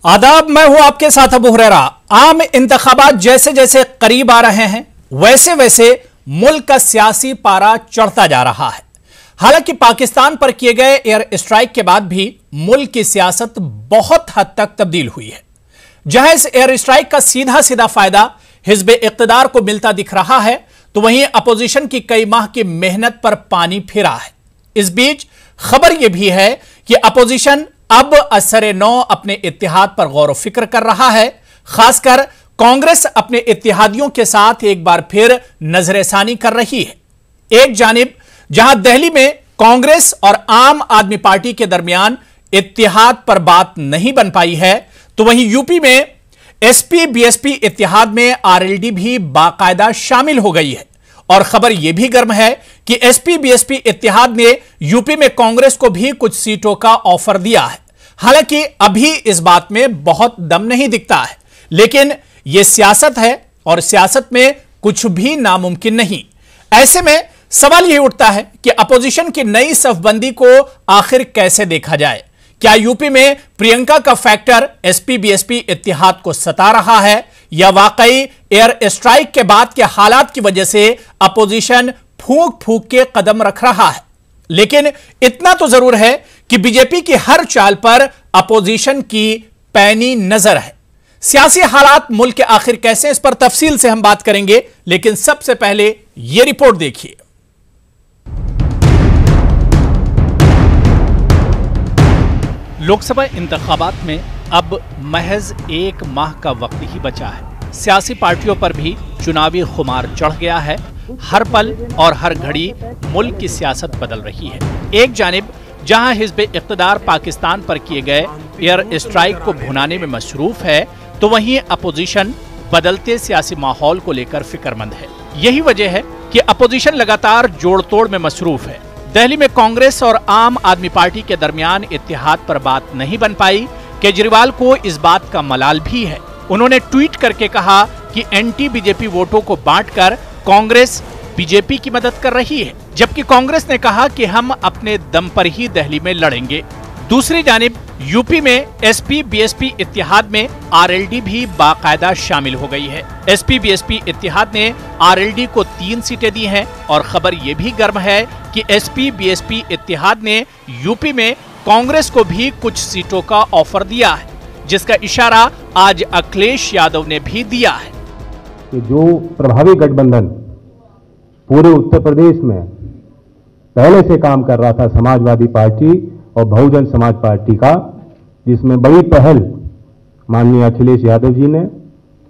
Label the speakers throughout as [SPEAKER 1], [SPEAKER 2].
[SPEAKER 1] आदाब, मैं हूं आपके साथ अबू हुरैरा। आम इंतखाबात जैसे जैसे करीब आ रहे हैं वैसे वैसे मुल्क का सियासी पारा चढ़ता जा रहा है। हालांकि पाकिस्तान पर किए गए एयर स्ट्राइक के बाद भी मुल्क की सियासत बहुत हद तक तब्दील हुई है। जहां इस एयर स्ट्राइक का सीधा सीधा फायदा हिज़्ब इक़्तिदार को मिलता दिख रहा है, तो वहीं अपोजिशन की कई माह की मेहनत पर पानी फिरा है। इस बीच खबर यह भी है कि अपोजिशन अब असर नौ अपने इत्तेहाद पर गौर फिक्र कर रहा है। खासकर कांग्रेस अपने इत्तेहादियों के साथ एक बार फिर नजरेसानी कर रही है। एक जानिब जहां दिल्ली में कांग्रेस और आम आदमी पार्टी के दरमियान इत्तेहाद पर बात नहीं बन पाई है, तो वहीं यूपी में एसपी बीएसपी इत्तेहाद में आरएलडी भी बाकायदा शामिल हो गई है। और खबर यह भी गर्म है कि एसपी बीएसपी इत्तेहाद ने यूपी में कांग्रेस को भी कुछ सीटों का ऑफर दिया है। हालांकि अभी इस बात में बहुत दम नहीं दिखता है, लेकिन यह सियासत है और सियासत में कुछ भी नामुमकिन नहीं। ऐसे में सवाल यह उठता है कि अपोजिशन की नई सफबंदी को आखिर कैसे देखा जाए। क्या यूपी में प्रियंका का फैक्टर एसपी बीएसपी इत्तेहाद को सता रहा है, या वाकई एयर स्ट्राइक के बाद के हालात की वजह से अपोजिशन फूंक फूंक के कदम रख रहा है। लेकिन इतना तो जरूर है कि बीजेपी की हर चाल पर अपोजिशन की पैनी नजर है। सियासी हालात मुल्क के आखिर कैसे, इस पर तफसील से हम बात करेंगे, लेकिन सबसे पहले यह रिपोर्ट देखिए। लोकसभा इंतखाबात में अब महज एक माह का वक्त ही बचा है। सियासी पार्टियों पर भी चुनावी खुमार चढ़ गया है। हर पल और हर घड़ी मुल्क की सियासत बदल रही है। एक जानिब जहां हिज़्ब इक़्तिदार पाकिस्तान पर किए गए एयर स्ट्राइक को भुनाने में मशरूफ है, तो वहीं अपोजिशन बदलते सियासी माहौल को लेकर फिक्रमंद है। यही वजह है कि अपोजिशन लगातार जोड़ तोड़ में मसरूफ है। दिल्ली में कांग्रेस और आम आदमी पार्टी के दरमियान इत्तेहाद पर बात नहीं बन पाई। केजरीवाल को इस बात का मलाल भी है। उन्होंने ट्वीट करके कहा कि एंटी बीजेपी वोटों को बांटकर कांग्रेस बीजेपी की मदद कर रही है, जबकि कांग्रेस ने कहा कि हम अपने दम पर ही दिल्ली में लड़ेंगे। दूसरी जानिब यूपी में एसपी बीएसपी इत्तेहाद में आरएलडी भी बाकायदा शामिल हो गई है। एसपी बीएसपी इत्तेहाद ने आरएलडी को 3 सीटें दी हैं और खबर यह भी गर्म है कि एसपी बीएसपी इत्तेहाद ने यूपी में कांग्रेस को भी कुछ सीटों का ऑफर दिया है, जिसका इशारा आज अखिलेश यादव ने भी दिया है
[SPEAKER 2] कि जो प्रभावी गठबंधन पूरे उत्तर प्रदेश में पहले से काम कर रहा था, समाजवादी पार्टी और बहुजन समाज पार्टी का, जिसमें बड़ी पहल माननीय अखिलेश यादव जी ने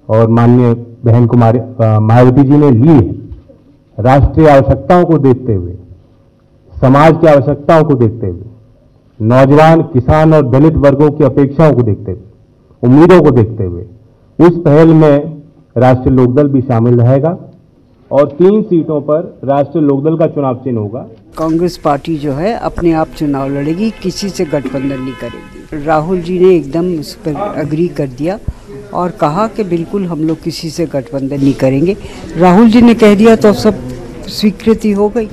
[SPEAKER 2] और माननीय बहन कुमारी मायावती जी ने ली है। राष्ट्रीय आवश्यकताओं को देखते हुए, समाज की आवश्यकताओं को देखते हुए, नौजवान, किसान और दलित वर्गों की अपेक्षाओं को देखते हुए, उम्मीदों को देखते हुए उस पहल में राष्ट्रीय लोकदल भी शामिल रहेगा और 3 सीटों पर राष्ट्रीय लोकदल का चुनाव चिन्ह होगा।
[SPEAKER 3] कांग्रेस पार्टी जो है अपने आप चुनाव लड़ेगी, किसी से गठबंधन नहीं करेगी। राहुल जी ने एकदम उस पर अग्री कर दिया और कहा कि बिल्कुल हम लोग किसी से गठबंधन नहीं करेंगे। राहुल जी ने कह दिया तो सब स्वीकृति हो गई।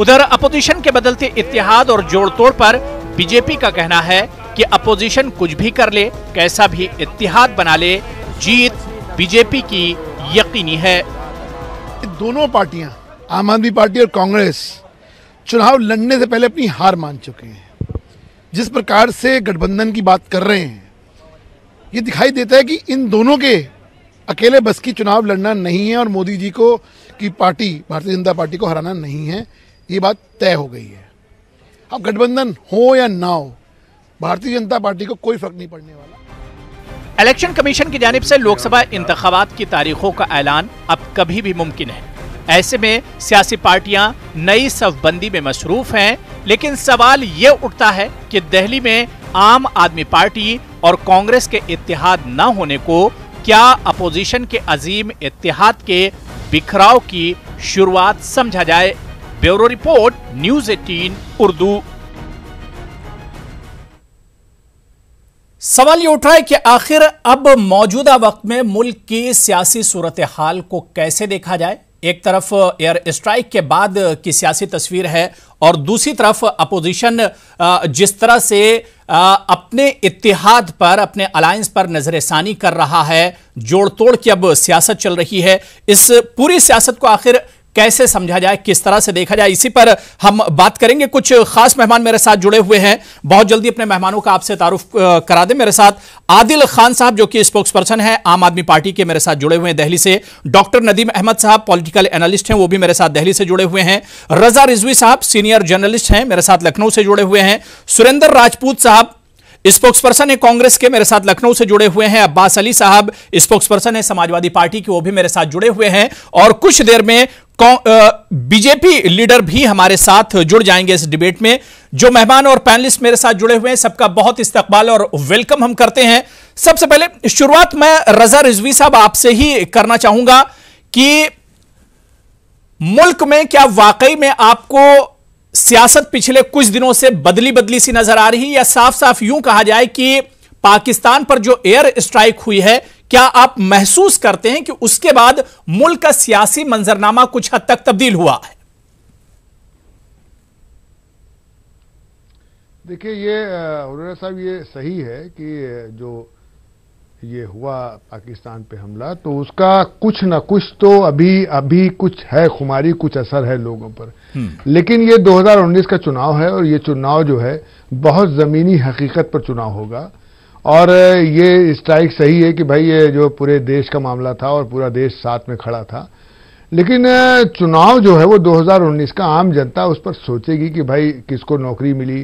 [SPEAKER 1] उधर अपोजिशन के बदलते इत्तेहाद और जोड़ तोड़ पर बीजेपी का कहना है कि अपोजिशन कुछ भी कर ले, कैसा भी इत्तेहाद बना ले, जीत बीजेपी की यकीनी है।
[SPEAKER 4] दोनों पार्टियां, आम आदमी पार्टी और कांग्रेस, चुनाव लड़ने से पहले अपनी हार मान चुके हैं। जिस प्रकार से गठबंधन की बात कर रहे हैं, ये दिखाई देता है कि इन दोनों के अकेले बस की चुनाव लड़ना नहीं है और मोदी जी को की पार्टी भारतीय जनता पार्टी को हराना नहीं है। ये बात तय हो गई है। अब गठबंधन हो या ना हो, भारतीय जनता पार्टी को कोई फर्क नहीं पड़ने वाला।
[SPEAKER 1] इलेक्शन कमीशन की जानिब से लोकसभा इंतखाबात की तारीखों का ऐलान अब कभी भी मुमकिन है। ऐसे में सियासी पार्टियां नई सफबंदी में मसरूफ हैं, लेकिन सवाल ये उठता है कि दिल्ली में आम आदमी पार्टी और कांग्रेस के इत्तेहाद न होने को क्या अपोजिशन के अजीम इत्तेहाद के बिखराव की शुरुआत समझा जाए। Bureau report, news 18 Urdu. सवाल ये उठ रहा है कि आखिर अब मौजूदा वक्त में मुल्क की सियासी सूरत हाल को कैसे देखा जाए। एक तरफ एयर स्ट्राइक के बाद की सियासी तस्वीर है और दूसरी तरफ अपोजिशन जिस तरह से अपने इत्तेहाद पर, अपने अलायंस पर नजरसानी कर रहा है, जोड़ तोड़ की अब सियासत चल रही है, इस पूरी सियासत को आखिर कैसे समझा जाए, किस तरह से देखा जाए, इसी पर हम बात करेंगे। कुछ खास मेहमान मेरे साथ जुड़े हुए हैं, बहुत जल्दी अपने मेहमानों का आपसे तारुफ करा दें। मेरे साथ आदिल खान साहब जो कि स्पोक्स पर्सन है आम आदमी पार्टी के, मेरे साथ जुड़े हुए हैं दिल्ली से। डॉक्टर नदीम अहमद साहब पॉलिटिकल एनालिस्ट हैं, वो भी मेरे साथ दिल्ली से जुड़े हुए हैं। रजा रिजवी साहब सीनियर जर्नलिस्ट हैं, मेरे साथ लखनऊ से जुड़े हुए हैं। सुरेंद्र राजपूत साहब स्पोक्स पर्सन है कांग्रेस के, मेरे साथ लखनऊ से जुड़े हुए हैं। अब्बास अली साहब स्पोक्स पर्सन है समाजवादी पार्टी के, वो भी मेरे साथ जुड़े हुए हैं। और कुछ देर में बीजेपी लीडर भी हमारे साथ जुड़ जाएंगे इस डिबेट में। जो मेहमान और पैनलिस्ट मेरे साथ जुड़े हुए हैं सबका बहुत इस्तकबाल और वेलकम हम करते हैं। सबसे पहले शुरुआत मैं रजा रिजवी साहब आपसे ही करना चाहूंगा कि मुल्क में क्या वाकई में आपको सियासत पिछले कुछ दिनों से बदली बदली सी नजर आ रही है, या साफ साफ यूं कहा जाए कि पाकिस्तान पर जो एयर स्ट्राइक हुई है, क्या आप महसूस करते हैं कि उसके बाद मुल्क का सियासी मंजरनामा कुछ हद तक तब्दील हुआ है?
[SPEAKER 5] देखिए, ये हुर्रा साहब, ये सही है कि जो ये हुआ पाकिस्तान पे हमला, तो उसका कुछ ना कुछ तो अभी कुछ है, खुमारी कुछ असर है लोगों पर। लेकिन ये 2019 का चुनाव है और ये चुनाव जो है बहुत जमीनी हकीकत पर चुनाव होगा। और ये स्ट्राइक सही है कि भाई ये जो पूरे देश का मामला था और पूरा देश साथ में खड़ा था, लेकिन चुनाव जो है वो 2019 का आम जनता उस पर सोचेगी कि भाई किसको नौकरी मिली,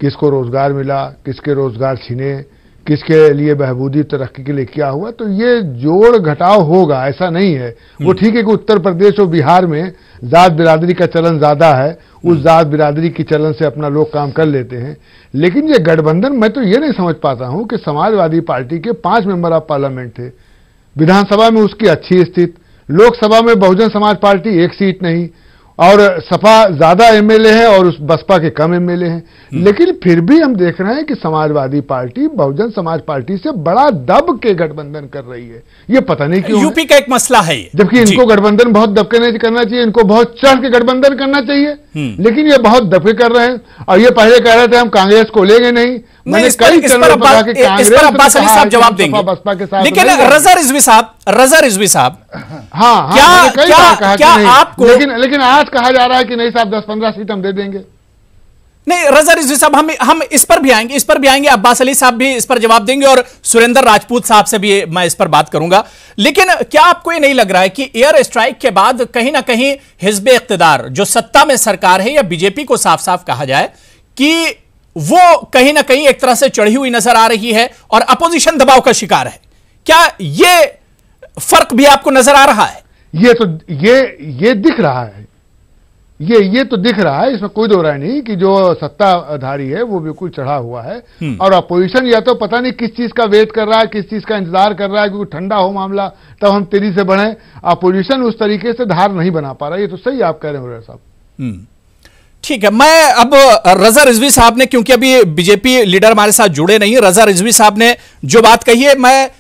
[SPEAKER 5] किसको रोजगार मिला, किसके रोजगार छीने, किसके लिए बहबूदी तरक्की के लिए क्या हुआ। तो ये जोड़ घटाव होगा, ऐसा नहीं है। वो ठीक है कि उत्तर प्रदेश और बिहार में जात बिरादरी का चलन ज्यादा है, उस जात बिरादरी की चलन से अपना लोग काम कर लेते हैं। लेकिन ये गठबंधन, मैं तो ये नहीं समझ पाता हूं कि समाजवादी पार्टी के 5 मेंबर ऑफ पार्लियामेंट थे, विधानसभा में उसकी अच्छी स्थिति, लोकसभा में बहुजन समाज पार्टी 1 सीट नहीं, और सपा ज्यादा एमएलए है और उस बसपा के कम एमएलए हैं। लेकिन फिर भी हम देख रहे हैं कि समाजवादी पार्टी बहुजन समाज पार्टी से बड़ा दब के गठबंधन कर रही है। ये पता नहीं क्यों।
[SPEAKER 1] यूपी का एक मसला है,
[SPEAKER 5] जबकि इनको गठबंधन बहुत दबके नहीं करना चाहिए, इनको बहुत चढ़ के गठबंधन करना चाहिए, लेकिन ये बहुत दबके कर रहे हैं। और ये पहले कह रहे थे हम कांग्रेस को लेंगे नहीं, मैंने कई चैनलों पर कहा कि कांग्रेस
[SPEAKER 1] अब्बास अली साहब जवाब देंगे,
[SPEAKER 5] बसपा के साथ।
[SPEAKER 1] लेकिन रजा रिजवी साहब
[SPEAKER 5] हाँ, क्या आपको, लेकिन आज कहा जा रहा है कि नहीं साहब 10-15 सीट हम दे देंगे।
[SPEAKER 1] नहीं, रजा रिजवी साहब हम इस पर भी आएंगे, अब्बास अली साहब भी इस पर जवाब देंगे और सुरेंद्र राजपूत साहब से भी मैं इस पर बात करूंगा। लेकिन क्या आपको ये नहीं लग रहा है कि एयर स्ट्राइक के बाद कहीं ना कहीं हिज़्ब इख्तिदार जो सत्ता में सरकार है, या बीजेपी को साफ साफ कहा जाए कि वो कहीं ना कहीं एक तरह से चढ़ी हुई नजर आ रही है और अपोजिशन दबाव का शिकार है? क्या ये फर्क भी आपको नजर आ रहा है?
[SPEAKER 5] ये दिख रहा है, ये तो दिख रहा है, इसमें कोई दो राय नहीं कि जो सत्ताधारी है वो बिल्कुल चढ़ा हुआ है, और अपोजिशन या तो पता नहीं किस चीज का वेट कर रहा है, किस चीज का इंतजार कर रहा है कि ठंडा हो मामला तब हम तेजी से बढ़े। अपोजिशन उस तरीके से धार नहीं बना पा रहा। ये तो सही आप कह रहे हैं हुर्रा साहब।
[SPEAKER 1] ठीक है, मैं अब रजा रिजवी साहब ने, क्योंकि अभी बीजेपी लीडर हमारे साथ जुड़े नहीं, रजा रिजवी साहब ने जो बात कही है, मैं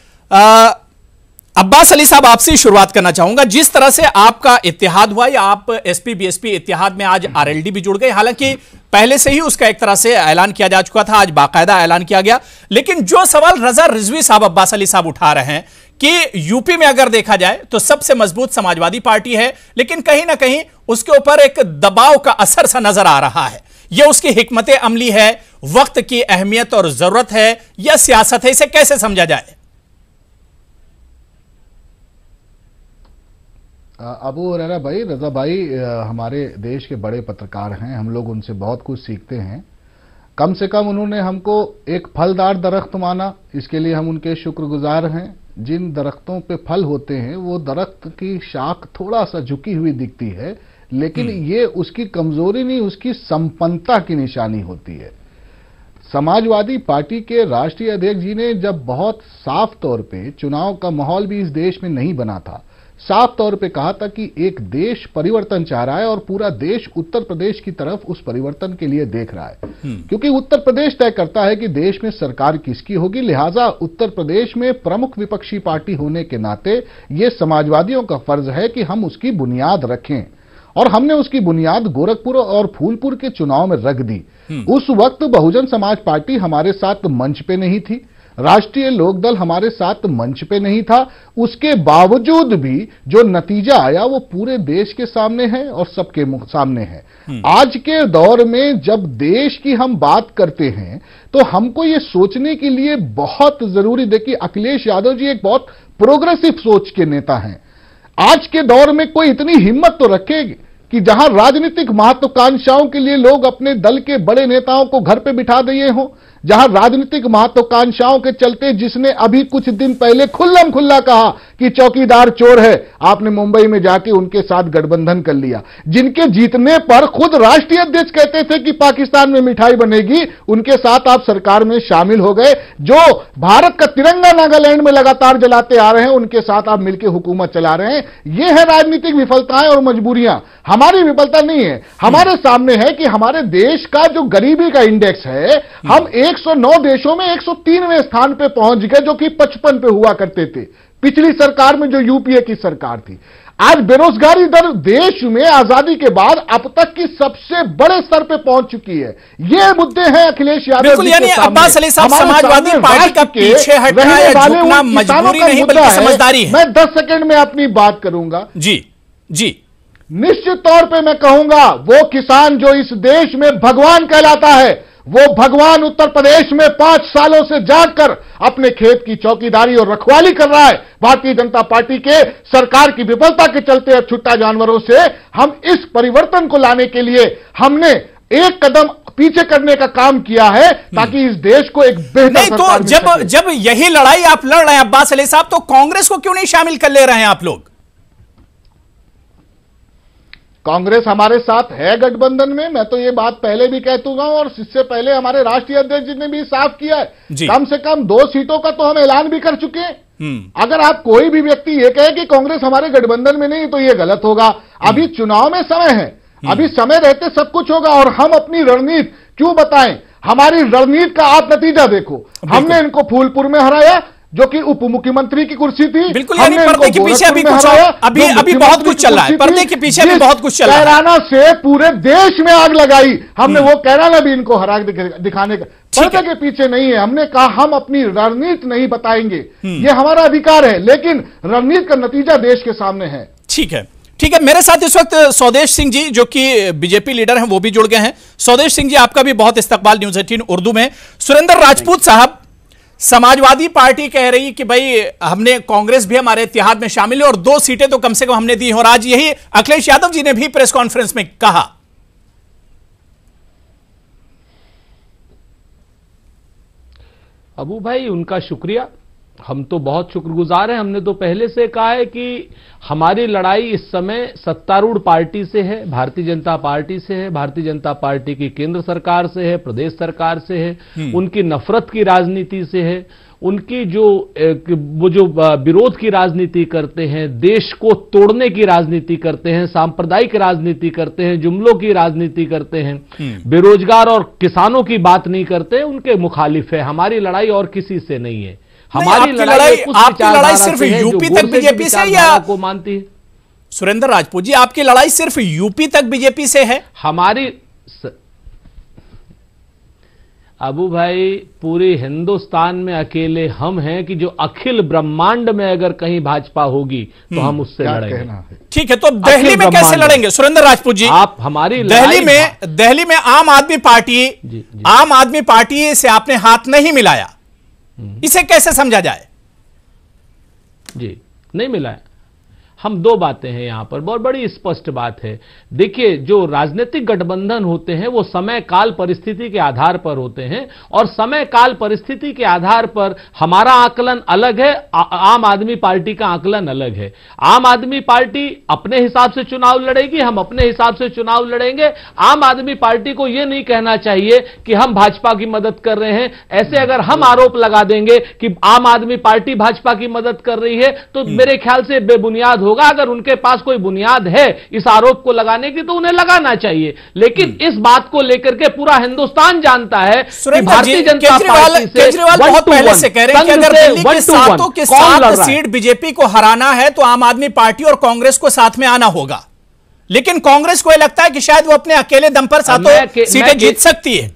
[SPEAKER 1] अब्बास अली साहब आपसे ही शुरुआत करना चाहूंगा। जिस तरह से आपका इत्तेहाद हुआ, या आप एसपी बीएसपी इत्तेहाद में आज आरएलडी भी जुड़ गए, हालांकि पहले से ही उसका एक तरह से ऐलान किया जा चुका था, आज बाकायदा ऐलान किया गया। लेकिन जो सवाल रजा रिजवी साहब, अब्बास अली साहब उठा रहे हैं कि यूपी में अगर देखा जाए तो सबसे मजबूत समाजवादी पार्टी है, लेकिन कहीं ना कहीं उसके ऊपर एक दबाव का असर सा नजर आ रहा है। यह उसकी हिकमत अमली है, वक्त की अहमियत और जरूरत है, या सियासत है? इसे कैसे समझा जाए?
[SPEAKER 6] अबू हुरैरा भाई, रजा भाई हमारे देश के बड़े पत्रकार हैं, हम लोग उनसे बहुत कुछ सीखते हैं। कम से कम उन्होंने हमको एक फलदार दरख्त माना, इसके लिए हम उनके शुक्रगुजार हैं। जिन दरख्तों पे फल होते हैं वो दरख्त की शाख थोड़ा सा झुकी हुई दिखती है, लेकिन ये उसकी कमजोरी नहीं, उसकी संपन्नता की निशानी होती है। समाजवादी पार्टी के राष्ट्रीय अध्यक्ष जी ने जब बहुत साफ तौर पे, चुनाव का माहौल भी इस देश में नहीं बना था, साफ तौर पे कहा था कि एक देश परिवर्तन चाह रहा है और पूरा देश उत्तर प्रदेश की तरफ उस परिवर्तन के लिए देख रहा है, क्योंकि उत्तर प्रदेश तय करता है कि देश में सरकार किसकी होगी। लिहाजा उत्तर प्रदेश में प्रमुख विपक्षी पार्टी होने के नाते ये समाजवादियों का फर्ज है कि हम उसकी बुनियाद रखें। और हमने उसकी बुनियाद गोरखपुर और फूलपुर के चुनाव में रख दी। उस वक्त बहुजन समाज पार्टी हमारे साथ मंच पे नहीं थी, राष्ट्रीय लोकदल हमारे साथ मंच पे नहीं था। उसके बावजूद भी जो नतीजा आया वो पूरे देश के सामने है और सबके सामने है। आज के दौर में जब देश की हम बात करते हैं तो हमको ये सोचने के लिए बहुत जरूरी, देखिए अखिलेश यादव जी एक बहुत प्रोग्रेसिव सोच के नेता हैं। आज के दौर में कोई इतनी हिम्मत तो रखेगी कि जहां राजनीतिक महत्वाकांक्षाओं के लिए लोग अपने दल के बड़े नेताओं को घर पे बिठा दिए हों, जहां राजनीतिक महत्वाकांक्षाओं के चलते जिसने अभी कुछ दिन पहले खुल्लम खुल्ला कहा कि चौकीदार चोर है, आपने मुंबई में जाके उनके साथ गठबंधन कर लिया, जिनके जीतने पर खुद राष्ट्रीय अध्यक्ष कहते थे कि पाकिस्तान में मिठाई बनेगी, उनके साथ आप सरकार में शामिल हो गए। जो भारत का तिरंगा नागालैंड में लगातार जलाते आ रहे हैं, उनके साथ आप मिलकर हुकूमत चला रहे हैं। यह है राजनीतिक विफलताएं और मजबूरियां। हमारी विफलता नहीं है, हमारे सामने है कि हमारे देश का जो गरीबी का इंडेक्स है, हम 109 देशों में 103वें स्थान पे पहुंच गए, जो कि 55 पे हुआ करते थे पिछली सरकार में, जो यूपीए की सरकार थी। आज बेरोजगारी दर देश में आजादी के बाद अब तक की सबसे बड़े स्तर पे पहुंच चुकी है। ये मुद्दे हैं अखिलेश यादव जी के सामने।
[SPEAKER 1] अब्बास अली साहब, समाजवादी पार्टी का पीछे हटना या झुकना मजबूरी नहीं बल्कि समझदारी है।
[SPEAKER 6] मैं 10 सेकंड में अपनी बात करूंगा।
[SPEAKER 1] जी
[SPEAKER 6] निश्चित तौर पे मैं कहूंगा, वो किसान जो इस देश में भगवान कहलाता है, वो भगवान उत्तर प्रदेश में 5 सालों से जाकर अपने खेत की चौकीदारी और रखवाली कर रहा है। भारतीय जनता पार्टी के सरकार की विफलता के चलते छुट्टा जानवरों से हम इस परिवर्तन को लाने के लिए हमने एक कदम पीछे करने का काम किया है, ताकि इस देश को एक बेहतर सरकार मिल सके।
[SPEAKER 1] जब यही लड़ाई आप लड़ रहे हैं अब्बास अली साहब, तो कांग्रेस को क्यों नहीं शामिल कर ले रहे हैं आप लोग?
[SPEAKER 6] कांग्रेस हमारे साथ है गठबंधन में, मैं तो ये बात पहले भी कह चुका हूं और इससे पहले हमारे राष्ट्रीय अध्यक्ष जी ने भी साफ किया है। कम से कम 2 सीटों का तो हम ऐलान भी कर चुके हैं। अगर आप कोई भी व्यक्ति ये कहे कि कांग्रेस हमारे गठबंधन में नहीं, तो ये गलत होगा। अभी चुनाव में समय है, अभी समय रहते सब कुछ होगा। और हम अपनी रणनीति क्यों बताएं? हमारी रणनीति का आप नतीजा देखो। हमने इनको फूलपुर में हराया, जो कि उप मुख्यमंत्री की कुर्सी थी।
[SPEAKER 1] बिल्कुल, यानी पर्दे के पीछे अभी कुछ अभी बहुत कुछ चल रहा है। पर्दे के पीछे अभी बहुत कुछ चल रहा है।
[SPEAKER 6] कैराना से पूरे देश में आग लगाई हमने, वो कैराना भी इनको हरा दिखाने का। पर्दे के पीछे नहीं है। हमने कहा हम अपनी रणनीति नहीं बताएंगे, ये हमारा अधिकार है, लेकिन रणनीति का नतीजा देश के सामने है।
[SPEAKER 1] ठीक है। मेरे साथ इस वक्त स्वदेश सिंह जी, जो कि बीजेपी लीडर हैं, वो भी जुड़ गए हैं। स्वदेश सिंह जी, आपका भी बहुत इस्तकबाल न्यूज़ 18 उर्दू में। सुरेंद्र राजपूत साहब, समाजवादी पार्टी कह रही कि भाई हमने कांग्रेस भी हमारे इत्तेहाद में शामिल है और 2 सीटें तो कम से कम हमने दी, और आज यही अखिलेश यादव जी ने भी प्रेस कॉन्फ्रेंस में कहा।
[SPEAKER 7] अबू भाई, उनका शुक्रिया, हम तो बहुत शुक्रगुजार हैं। हमने तो पहले से कहा है कि हमारी लड़ाई इस समय सत्तारूढ़ पार्टी से है, भारतीय जनता पार्टी से है, भारतीय जनता पार्टी की केंद्र सरकार से है, प्रदेश सरकार से है, उनकी नफरत की राजनीति से है, उनकी वो जो विरोध की राजनीति करते हैं, देश को तोड़ने की राजनीति करते हैं, सांप्रदायिक राजनीति करते हैं, जुमलों की राजनीति करते हैं, बेरोजगार और किसानों की बात नहीं करते, उनके मुखालिफ है। हमारी लड़ाई और किसी से नहीं है। हमारी
[SPEAKER 1] लड़ाई सिर्फ यूपी तक बीजेपी से या
[SPEAKER 7] को मानती है?
[SPEAKER 1] सुरेंद्र राजपूत जी, आपकी लड़ाई सिर्फ यूपी तक बीजेपी से है?
[SPEAKER 7] हमारी अबू भाई, पूरे हिंदुस्तान में अकेले हम हैं कि जो अखिल ब्रह्मांड में अगर कहीं भाजपा होगी तो हम उससे लड़ेंगे।
[SPEAKER 1] ठीक है, तो दिल्ली में कैसे लड़ेंगे सुरेंद्र राजपूत जी?
[SPEAKER 7] आप हमारी
[SPEAKER 1] दिल्ली में आम आदमी पार्टी से आपने हाथ नहीं मिलाया, इसे कैसे समझा जाए?
[SPEAKER 7] जी, नहीं मिलाया। हम 2 बातें हैं यहां पर, बहुत बड़ी स्पष्ट बात है। देखिए, जो राजनीतिक गठबंधन होते हैं वो समय काल परिस्थिति के आधार पर होते हैं, और समय काल परिस्थिति के आधार पर हमारा आकलन अलग है, आम आदमी पार्टी का आकलन अलग है। आम आदमी पार्टी अपने हिसाब से चुनाव लड़ेगी, हम अपने हिसाब से चुनाव लड़ेंगे। आम आदमी पार्टी को यह नहीं कहना चाहिए कि हम भाजपा की मदद कर रहे हैं। ऐसे अगर हम आरोप लगा देंगे कि आम आदमी पार्टी भाजपा की मदद कर रही है, तो मेरे ख्याल से बेबुनियाद होगा। अगर उनके पास कोई बुनियाद है इस आरोप को लगाने की, तो उन्हें लगाना चाहिए। लेकिन इस बात को लेकर के पूरा हिंदुस्तान जानता है कि भारतीय जनता पार्टी से
[SPEAKER 1] केजरीवाल बहुत पहले से कह रहे हैं कि अगर दिल्ली के 7 के 7 सीट बीजेपी को हराना है तो आम आदमी पार्टी और कांग्रेस को साथ में आना होगा। लेकिन कांग्रेस को यह लगता है कि शायद वो अपने अकेले दम पर सातों सीटें जीत सकती है।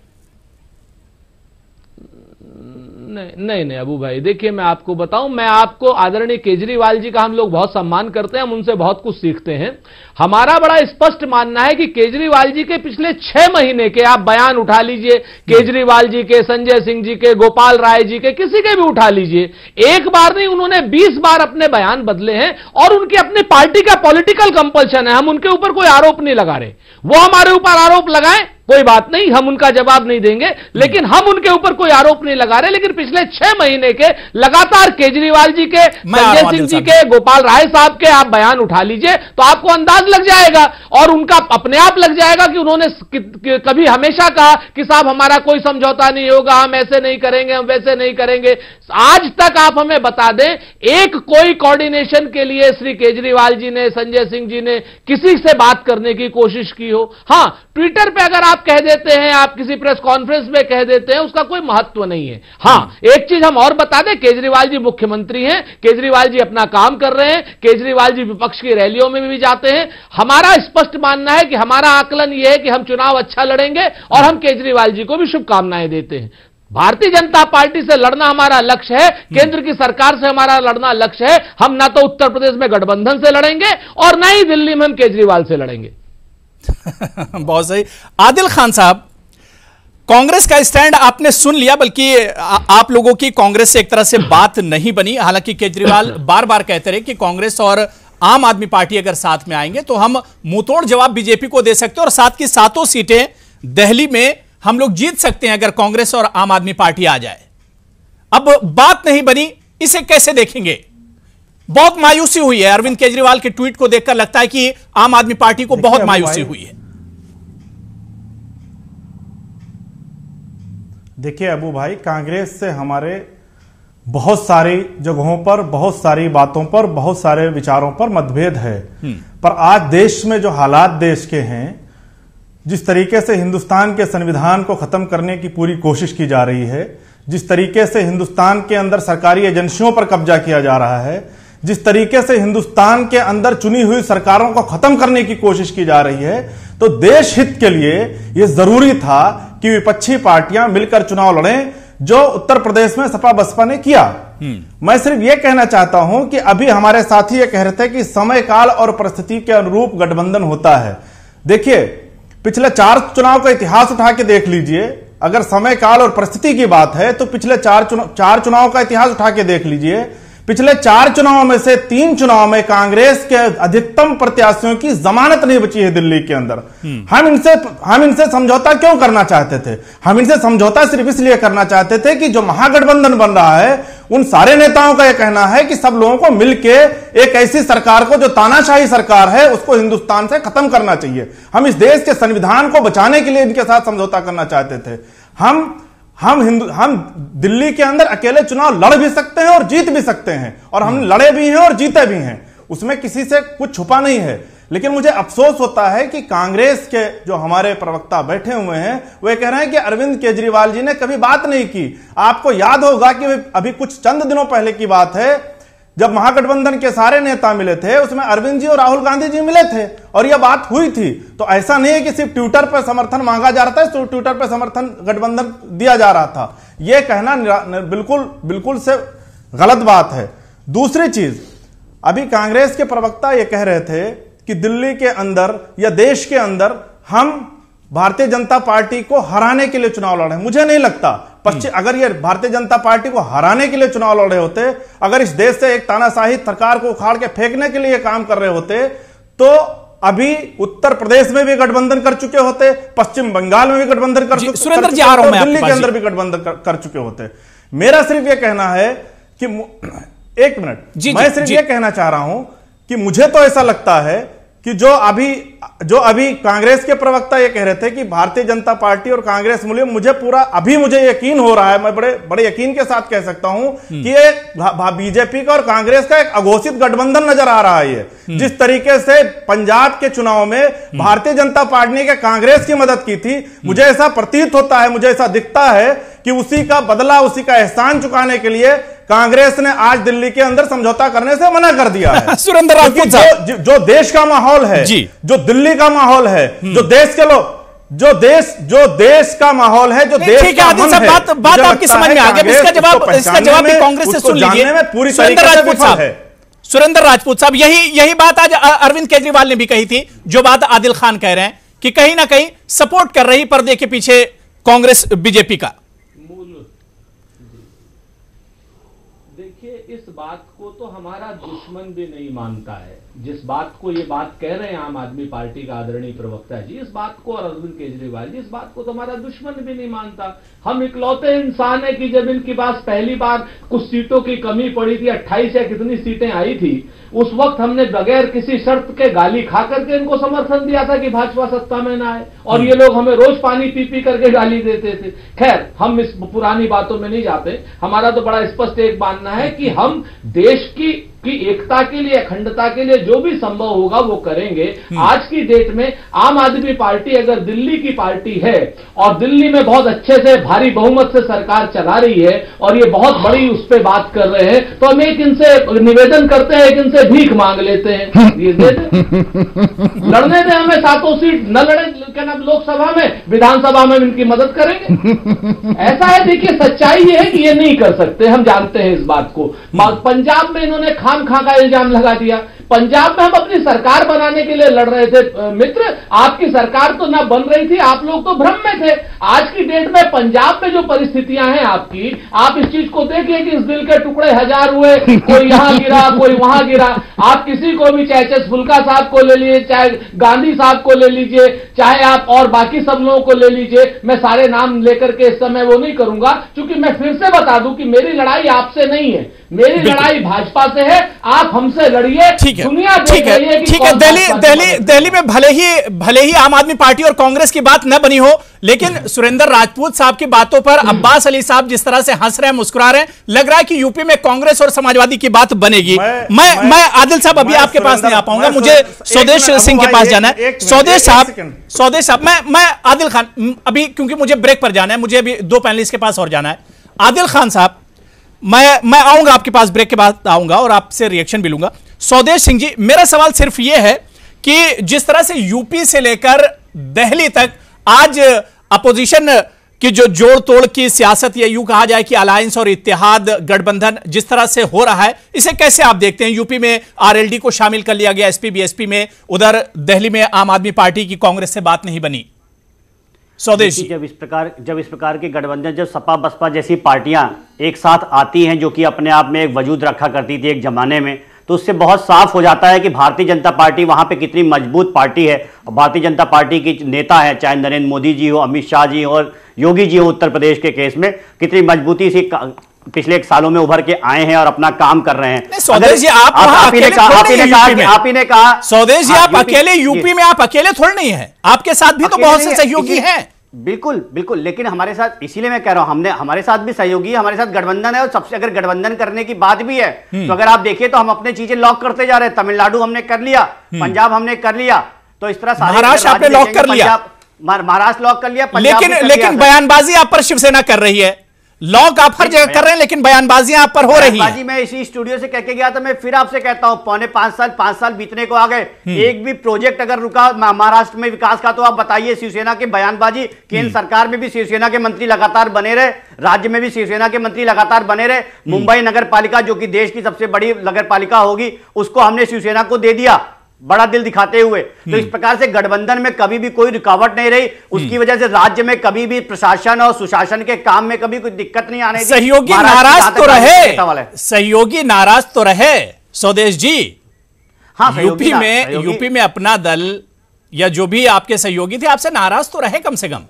[SPEAKER 7] नहीं अबू भाई, देखिए मैं आपको बताऊं, मैं आपको आदरणीय केजरीवाल जी का हम लोग बहुत सम्मान करते हैं, हम उनसे बहुत कुछ सीखते हैं। हमारा बड़ा स्पष्ट मानना है कि केजरीवाल जी के पिछले 6 महीने के आप बयान उठा लीजिए, केजरीवाल जी के, संजय सिंह जी के, गोपाल राय जी के, किसी के भी उठा लीजिए, एक बार नहीं उन्होंने 20 बार अपने बयान बदले हैं और उनकी अपनी पार्टी का पॉलिटिकल कंपल्शन है। हम उनके ऊपर कोई आरोप नहीं लगा रहे, वो हमारे ऊपर आरोप लगाएं कोई बात नहीं, हम उनका जवाब नहीं देंगे, लेकिन हम उनके ऊपर कोई आरोप नहीं लगा रहे। लेकिन पिछले 6 महीने के लगातार केजरीवाल जी के, संजय सिंह जी के, गोपाल राय साहब के आप बयान उठा लीजिए तो आपको अंदाज लग जाएगा और उनका अपने आप लग जाएगा कि उन्होंने कभी हमेशा कहा कि साहब हमारा कोई समझौता नहीं होगा, हम ऐसे नहीं करेंगे, हम वैसे नहीं करेंगे। आज तक आप हमें बता दें एक कोई कोऑर्डिनेशन के लिए श्री केजरीवाल जी ने, संजय सिंह जी ने किसी से बात करने की कोशिश की हो? हां, ट्विटर पे अगर आप कह देते हैं, आप किसी प्रेस कॉन्फ्रेंस में कह देते हैं, उसका कोई महत्व नहीं है। हां, एक चीज हम और बता दें, केजरीवाल जी मुख्यमंत्री हैं, केजरीवाल जी अपना काम कर रहे हैं, केजरीवाल जी विपक्ष की रैलियों में भी जाते हैं। हमारा स्पष्ट मानना है कि हमारा आकलन यह है कि हम चुनाव अच्छा लड़ेंगे और हम केजरीवाल जी को भी शुभकामनाएं देते हैं। भारतीय जनता पार्टी से लड़ना हमारा लक्ष्य है, केंद्र की सरकार से हमारा लड़ना लक्ष्य है। हम ना तो उत्तर प्रदेश में गठबंधन से लड़ेंगे और ना ही दिल्ली में हम केजरीवाल से लड़ेंगे।
[SPEAKER 1] बहुत सही। आदिल खान साहब, कांग्रेस का स्टैंड आपने सुन लिया, बल्कि आप लोगों की कांग्रेस से एक तरह से बात नहीं बनी। हालांकि केजरीवाल बार बार कहते रहे कि कांग्रेस और आम आदमी पार्टी अगर साथ में आएंगे तो हम मुंहतोड़ जवाब बीजेपी को दे सकते हैं और साथ की सातों सीटें दिल्ली में हम लोग जीत सकते हैं अगर कांग्रेस और आम आदमी पार्टी आ जाए। अब बात नहीं बनी, इसे कैसे देखेंगे? बहुत मायूसी हुई है। अरविंद केजरीवाल के ट्वीट को देखकर लगता है कि आम आदमी पार्टी को बहुत मायूसी हुई है।
[SPEAKER 8] देखिए अबू भाई, कांग्रेस से हमारे बहुत सारी जगहों पर, बहुत सारी बातों पर, बहुत सारे विचारों पर मतभेद है, पर आज देश में जो हालात देश के हैं, जिस तरीके से हिंदुस्तान के संविधान को खत्म करने की पूरी कोशिश की जा रही है, जिस तरीके से हिंदुस्तान के अंदर सरकारी एजेंसियों पर कब्जा किया जा रहा है, जिस तरीके से हिंदुस्तान के अंदर चुनी हुई सरकारों को खत्म करने की कोशिश की जा रही है, तो देश हित के लिए यह जरूरी था कि विपक्षी पार्टियां मिलकर चुनाव लड़ें, जो उत्तर प्रदेश में सपा बसपा ने किया। मैं सिर्फ यह कहना चाहता हूं कि अभी हमारे साथी ये कह रहे थे कि समय काल और परिस्थिति के अनुरूप गठबंधन होता है। देखिए, पिछले 4 चुनाव का इतिहास उठा के देख लीजिए। अगर समय काल और परिस्थिति की बात है तो पिछले 4 चुनाव का इतिहास उठा के देख लीजिए। पिछले 4 चुनाव में से 3 चुनाव में कांग्रेस के अधिकतम प्रत्याशियों की जमानत नहीं बची है दिल्ली के अंदर। हम इनसे समझौता क्यों करना चाहते थे? हम इनसे समझौता सिर्फ इसलिए करना चाहते थे कि जो महागठबंधन बन रहा है, उन सारे नेताओं का यह कहना है कि सब लोगों को मिलकर एक ऐसी सरकार को, जो तानाशाही सरकार है, उसको हिंदुस्तान से खत्म करना चाहिए। हम इस देश के संविधान को बचाने के लिए इनके साथ समझौता करना चाहते थे। हम दिल्ली के अंदर अकेले चुनाव लड़ भी सकते हैं और जीत भी सकते हैं, और हम लड़े भी हैं और जीते भी हैं, उसमें किसी से कुछ छुपा नहीं है। लेकिन मुझे अफसोस होता है कि कांग्रेस के जो हमारे प्रवक्ता बैठे हुए हैं, वे कह रहे हैं कि अरविंद केजरीवाल जी ने कभी बात नहीं की। आपको याद होगा कि अभी कुछ चंद दिनों पहले की बात है, जब महागठबंधन के सारे नेता मिले थे, उसमें अरविंद जी और राहुल गांधी जी मिले थे और यह बात हुई थी। तो ऐसा नहीं है कि सिर्फ ट्विटर पर समर्थन मांगा जा रहा था, तो ट्विटर पर समर्थन गठबंधन दिया जा रहा था। यह कहना बिल्कुल से गलत बात है। दूसरी चीज, अभी कांग्रेस के प्रवक्ता यह कह रहे थे कि दिल्ली के अंदर या देश के अंदर हम भारतीय जनता पार्टी को हराने के लिए चुनाव लड़े। मुझे नहीं लगता अगर ये भारतीय जनता पार्टी को हराने के लिए चुनाव लड़ रहे होते, अगर इस देश से एक तानाशाही सरकार को उखाड़ के फेंकने के लिए काम कर रहे होते, तो अभी उत्तर प्रदेश में भी गठबंधन कर चुके होते, पश्चिम बंगाल में भी गठबंधन कर चुके, सुरेंद्र जी आ रहा हूं, दिल्ली के अंदर भी गठबंधन कर चुके होते। मेरा सिर्फ यह कहना है कि एक मिनट, मैं सिर्फ यह कहना चाह रहा हूं कि मुझे तो ऐसा लगता है कि जो अभी कांग्रेस के प्रवक्ता ये कह रहे थे कि भारतीय जनता पार्टी और कांग्रेस मूल्य, मुझे यकीन हो रहा है, मैं बड़े यकीन के साथ कह सकता हूं कि ये बीजेपी का और कांग्रेस का एक अघोषित गठबंधन नजर आ रहा है। ये जिस तरीके से पंजाब के चुनाव में भारतीय जनता पार्टी ने कांग्रेस की मदद की थी, मुझे ऐसा प्रतीत होता है, मुझे ऐसा दिखता है कि उसी का बदला, उसी का एहसान चुकाने के लिए कांग्रेस ने आज दिल्ली के अंदर समझौता करने से मना कर दिया है।
[SPEAKER 1] सुरेंद्र राजपूत साहब,
[SPEAKER 8] जो देश का माहौल है
[SPEAKER 1] जी,
[SPEAKER 8] जो दिल्ली का माहौल है, जो देश के लोग, जो देश का माहौल है, जो देश
[SPEAKER 1] ठीक है आदिल साहब, बात आपकी समझ में आ गई। इसका जवाब भी कांग्रेस से सुन लीजिए।
[SPEAKER 8] पूरी
[SPEAKER 1] सुरेंद्र राजपूत साहब, सुरेंद्र राजपूत साहब, यही बात आज अरविंद केजरीवाल ने भी कही थी, जो बात आदिल खान कह रहे हैं कि कहीं ना कहीं सपोर्ट कर रही पर्दे के पीछे कांग्रेस बीजेपी का।
[SPEAKER 7] देखिए, इस बात को तो हमारा दुश्मन भी नहीं मानता है। जिस बात को ये बात कह रहे हैं आम आदमी पार्टी का आदरणीय प्रवक्ता जी, इस बात को, और अरविंद केजरीवाल जी, इस बात को तो हमारा दुश्मन भी नहीं मानता। हम इकलौते इंसान है कि जब इनके पास पहली बार कुछ सीटों की कमी पड़ी थी, 28 या कितनी सीटें आई थी, उस वक्त हमने बगैर किसी शर्त के गाली खा करके इनको समर्थन दिया था कि भाजपा सत्ता में ना आए, और ये लोग हमें रोज पानी पी पी करके गाली देते थे। खैर, हम इस पुरानी बातों में नहीं जाते। हमारा तो बड़ा स्पष्ट एक मानना है कि हम देश की एकता के लिए, अखंडता के लिए जो भी संभव होगा वो करेंगे। आज की डेट में आम आदमी पार्टी अगर दिल्ली की पार्टी है और दिल्ली में बहुत अच्छे से भारी बहुमत से सरकार चला रही है और ये बहुत बड़ी उस पर बात कर रहे हैं, तो हम एक इनसे निवेदन करते हैं, एक इनसे भीख मांग लेते हैं, ये दे दें, लड़ने दें हमें 7 सीट, न लड़े क्या नाम लोकसभा में, विधानसभा में इनकी मदद करेंगे। ऐसा है, देखिए सच्चाई ये है कि ये नहीं कर सकते, हम जानते हैं इस बात को। पंजाब में इन्होंने खामखा का इल्जाम लगा दिया। पंजाब में हम अपनी सरकार बनाने के लिए लड़ रहे थे मित्र, आपकी सरकार तो ना बन रही थी, आप लोग तो भ्रम में थे। आज की डेट में पंजाब में जो परिस्थितियां हैं आपकी, आप इस चीज को देखिए कि इस दिल के टुकड़े 1000 हुए, कोई यहां गिरा, कोई वहां गिरा। आप किसी को भी, चाहे फुल्का साहब को ले लीजिए, चाहे गांधी साहब को ले लीजिए, चाहे आप और बाकी सब लोगों को ले लीजिए, मैं सारे नाम लेकर के इस समय वो नहीं करूंगा, क्योंकि मैं फिर से बता दूं कि मेरी लड़ाई आपसे नहीं है, मेरी लड़ाई भाजपा से है। आप हमसे लड़िए, दुनिया
[SPEAKER 1] ठीक है। दिल्ली में भले ही आम आदमी पार्टी और कांग्रेस की बात न बनी हो, लेकिन सुरेंद्र राजपूत साहब की बातों पर अब्बास अली साहब जिस तरह से हंस रहे हैं, मुस्कुरा रहे हैं, लग रहा है कि यूपी में कांग्रेस और समाजवादी की बात बनेगी। मैं आदिल साहब अभी आपके पास नहीं आ पाऊंगा, मुझे स्वदेश सिंह के पास जाना है। स्वदेश साहब, मैं आदिल खान, अभी क्योंकि मुझे ब्रेक पर जाना है, मुझे अभी 2 पैनलिस्ट के पास और जाना है। आदिल खान साहब, मैं आऊंगा आपके पास, ब्रेक के बाद आऊंगा और आपसे रिएक्शन भी लूंगा। स्वदेश सिंह जी, मेरा सवाल सिर्फ यह है कि जिस तरह से यूपी से लेकर दिल्ली तक आज अपोजिशन की जो जोड़ तोड़ की सियासत, या यूं कहा जाए कि अलायंस और इत्तेहाद गठबंधन जिस तरह से हो रहा है, इसे कैसे आप देखते हैं? यूपी में आरएलडी को शामिल कर लिया गया एसपी बीएसपी में, उधर दिल्ली में आम आदमी पार्टी की कांग्रेस से बात नहीं बनी। स्वदेश,
[SPEAKER 9] जब इस प्रकार के गठबंधन, जब सपा बसपा जैसी पार्टियां एक साथ आती हैं, जो कि अपने आप में एक वजूद रखा करती थी एक जमाने में, तो उससे बहुत साफ हो जाता है कि भारतीय जनता पार्टी वहां पे कितनी मजबूत पार्टी है। भारतीय जनता पार्टी की नेता है, चाहे नरेंद्र मोदी जी हो, अमित शाह जी हो और योगी जी हो, उत्तर प्रदेश के केस में कितनी मजबूती से पिछले 1 सालों में उभर के आए हैं और अपना काम कर रहे हैं।
[SPEAKER 1] स्वदेश जी, आप ही ने कहा स्वदेश जी, आप अकेले यूपी में, आप अकेले थोड़े नहीं है, आपके साथ भी तो बहुत से सहयोगी हैं।
[SPEAKER 9] बिल्कुल, लेकिन हमारे साथ, इसीलिए मैं कह रहा हूं, हमारे साथ भी सहयोगी, हमारे साथ गठबंधन है, और सबसे अगर गठबंधन करने की बात भी है तो अगर आप देखिए तो हम अपने चीजें लॉक करते जा रहे हैं। तमिलनाडु हमने कर लिया, पंजाब हमने कर लिया, तो इस तरह
[SPEAKER 1] महाराष्ट्र आपने लॉक कर लिया,
[SPEAKER 9] महाराष्ट्र लॉक कर लिया,
[SPEAKER 1] लेकिन बयानबाजी आप पर शिवसेना कर रही है। लॉक आप हर जगह कर रहे हैं, लेकिन बयानबाजियां आप पर हो रही हैं।
[SPEAKER 9] मैं इसी स्टूडियो से कह के गया था, मैं फिर आपसे कहता हूं, पौने 5 साल बीतने को आ गए, एक भी प्रोजेक्ट अगर रुका महाराष्ट्र में विकास का, तो आप बताइए। शिवसेना के बयानबाजी, केंद्र सरकार में भी शिवसेना के मंत्री लगातार बने रहे, राज्य में भी शिवसेना के मंत्री लगातार बने रहे। मुंबई नगर पालिका, जो कि देश की सबसे बड़ी नगर पालिका होगी, उसको हमने शिवसेना को दे दिया, बड़ा दिल दिखाते हुए। तो इस प्रकार से गठबंधन में कभी भी कोई रुकावट नहीं रही, उसकी वजह से राज्य में कभी भी प्रशासन और सुशासन के काम में कभी कोई दिक्कत नहीं आने दी।
[SPEAKER 1] सहयोगी नाराज तो रहे, सहयोगी नाराज तो रहे स्वदेश जी।
[SPEAKER 9] हाँ,
[SPEAKER 1] यूपी में अपना दल या जो भी आपके सहयोगी थे आपसे नाराज तो रहे कम से कम।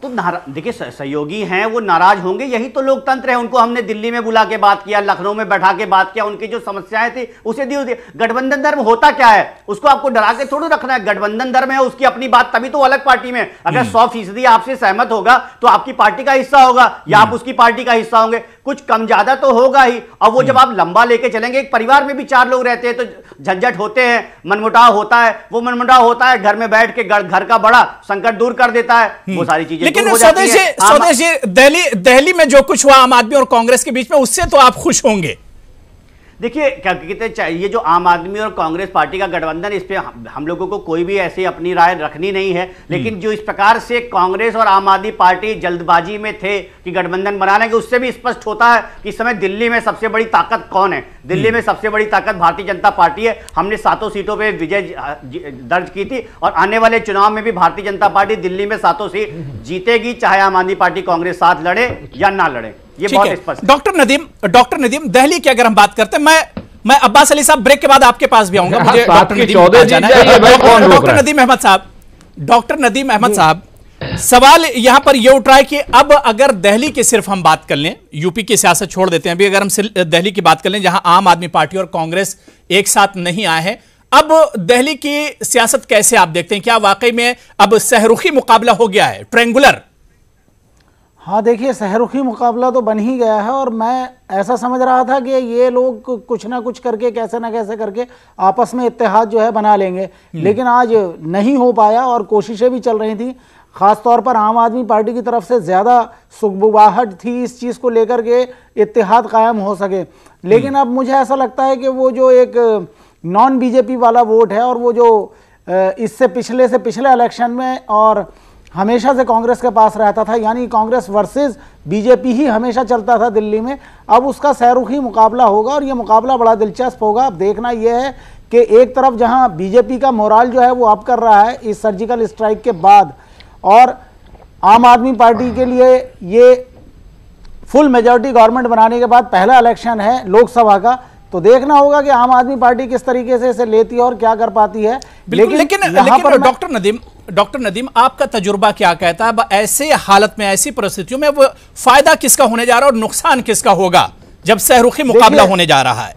[SPEAKER 9] तो देखिए, सहयोगी हैं, वो नाराज होंगे, यही तो लोकतंत्र है। उनको हमने दिल्ली में बुला के बात किया, लखनऊ में बैठा के बात किया, उनकी जो समस्याएं थी उसे दी होती। गठबंधन धर्म होता क्या है, उसको आपको डरा के थोड़ा रखना है। गठबंधन धर्म है, उसकी अपनी बात, तभी तो अलग पार्टी में अगर 100% आपसे सहमत होगा तो आपकी पार्टी का हिस्सा होगा या आप उसकी पार्टी का हिस्सा होंगे। कुछ कम ज्यादा तो होगा ही। अब वो जब आप लंबा लेके चलेंगे, एक परिवार में भी 4 लोग रहते हैं तो झंझट होते हैं, मनमुटाव होता है, वो मनमुटाव होता है घर में बैठ के घर का बड़ा संकट दूर कर देता है, वो सारी चीजें।
[SPEAKER 1] लेकिन स्वदेश जी, दिल्ली में जो कुछ हुआ आम आदमी और कांग्रेस के बीच में, उससे तो आप खुश होंगे।
[SPEAKER 9] देखिए क्या कहते हैं, ये जो आम आदमी और कांग्रेस पार्टी का गठबंधन, इस पे हम लोगों को कोई भी ऐसी अपनी राय रखनी नहीं है, लेकिन जो इस प्रकार से कांग्रेस और आम आदमी पार्टी जल्दबाजी में थे कि गठबंधन बना लेंगे, उससे भी स्पष्ट होता है कि इस समय दिल्ली में सबसे बड़ी ताकत कौन है। दिल्ली में सबसे बड़ी ताकत भारतीय जनता पार्टी है। हमने 7 सीटों पर विजय दर्ज की थी और आने वाले चुनाव में भी भारतीय जनता पार्टी दिल्ली में 7 सीट जीतेगी, चाहे आम आदमी पार्टी कांग्रेस साथ लड़े या ना लड़े। ये बहुत स्पष्ट।
[SPEAKER 1] डॉक्टर नदीम, दिल्ली की अगर हम बात करते हैं, मैं अब्बास अली साहब ब्रेक के बाद आपके पास भी आऊंगा, मुझे डॉक्टर नदीम अहमद साहब, सवाल यहां पर यह उठ रहा है कि अब अगर दिल्ली की सिर्फ हम बात कर लें, यूपी की सियासत छोड़ देते हैं, अभी अगर हम दिल्ली की बात कर लें जहां आम आदमी पार्टी और कांग्रेस एक साथ नहीं आए हैं, अब दिल्ली की सियासत कैसे आप देखते हैं? क्या वाकई में अब सहरुखी मुकाबला हो गया है, ट्रायंगुलर?
[SPEAKER 10] हाँ देखिए, सहरुखी मुकाबला तो बन ही गया है और मैं ऐसा समझ रहा था कि ये लोग कुछ ना कुछ करके, कैसे ना कैसे करके आपस में इत्तेहाद जो है बना लेंगे, लेकिन आज नहीं हो पाया और कोशिशें भी चल रही थी। ख़ासतौर पर आम आदमी पार्टी की तरफ से ज़्यादा सुगबुगाहट थी इस चीज़ को लेकर के इत्तेहाद कायम हो सके, लेकिन अब मुझे ऐसा लगता है कि वो जो एक नॉन बीजेपी वाला वोट है और वो जो इससे पिछले इलेक्शन में और हमेशा से कांग्रेस के पास रहता था, यानी कांग्रेस वर्सेस बीजेपी ही हमेशा चलता था दिल्ली में, अब उसका सहरुखी मुकाबला होगा और ये मुकाबला बड़ा दिलचस्प होगा। अब देखना यह है कि एक तरफ जहां बीजेपी का मोराल जो है वो अप कर रहा है इस सर्जिकल स्ट्राइक के बाद, और आम आदमी पार्टी के लिए ये फुल मेजॉरिटी गवर्नमेंट बनाने के बाद पहला इलेक्शन है लोकसभा का, तो देखना होगा कि आम आदमी पार्टी किस तरीके से इसे लेती है और क्या कर पाती है।
[SPEAKER 1] लेकिन डॉक्टर नदीम, आपका तजुर्बा क्या कहता है? अब ऐसे हालत में, ऐसी परिस्थितियों में वो फायदा किसका होने जा रहा है और नुकसान किसका होगा जब सहरुखी मुकाबला होने जा रहा है?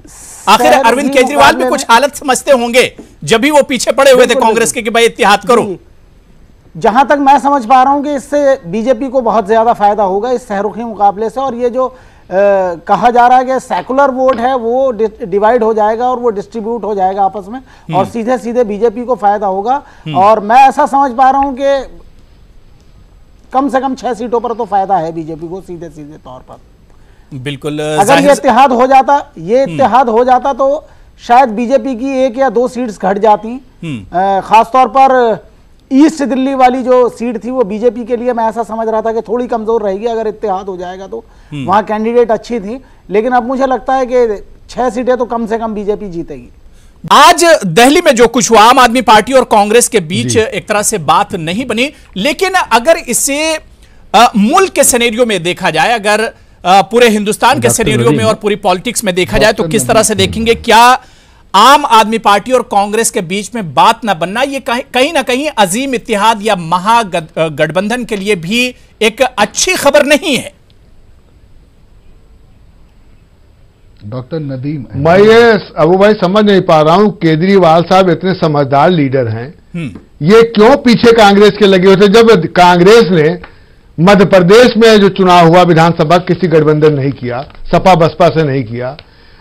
[SPEAKER 1] आखिर अरविंद केजरीवाल भी कुछ हालत समझते होंगे जब भी वो पीछे पड़े हुए थे कांग्रेस के कि भाई इत्तेहाद करो।
[SPEAKER 10] जहां तक मैं समझ पा रहा हूं कि इससे बीजेपी को बहुत ज्यादा फायदा होगा इस सहरुखी मुकाबले से, और ये जो कहा जा रहा है कि सेकुलर वोट है वो डिवाइड हो जाएगा और वो डिस्ट्रीब्यूट हो जाएगा आपस में और सीधे सीधे बीजेपी को फायदा होगा। और मैं ऐसा समझ पा रहा हूं कि कम से कम 6 सीटों पर तो फायदा है बीजेपी को सीधे सीधे तौर पर।
[SPEAKER 1] बिल्कुल,
[SPEAKER 10] अगर ये इत्तेहाद हो जाता तो शायद बीजेपी की 1 या 2 सीट्स घट जाती। खासतौर पर ईस्ट दिल्ली वाली जो सीट थी वो बीजेपी के लिए मैं ऐसा समझ रहा था कि थोड़ी कमजोर रहेगी अगर इत्तेहाद हो जाएगा तो, वहां कैंडिडेट अच्छी थी, लेकिन अब मुझे लगता है कि 6 सीटें तो कम से कम बीजेपी जीतेगी।
[SPEAKER 1] आज दिल्ली में जो कुछ हुआ, आम आदमी पार्टी और कांग्रेस के बीच एक तरह से बात नहीं बनी, लेकिन अगर इसे मुल्क के सिनेरियो में देखा जाए, अगर पूरे हिंदुस्तान के सिनेरियो में और पूरी पॉलिटिक्स में देखा जाए तो किस तरह से देखेंगे? क्या आम आदमी पार्टी और कांग्रेस के बीच में बात न बनना ये कहीं ना कहीं अजीम इत्तेहाद या महागठबंधन के लिए भी एक अच्छी खबर नहीं है?
[SPEAKER 6] डॉक्टर नदीम,
[SPEAKER 5] मैं ये अबू भाई समझ नहीं पा रहा हूं, केजरीवाल साहब इतने समझदार लीडर हैं, ये क्यों पीछे कांग्रेस के लगे होते? जब कांग्रेस ने मध्य प्रदेश में जो चुनाव हुआ विधानसभा, किसी गठबंधन नहीं किया, सपा बसपा से नहीं किया,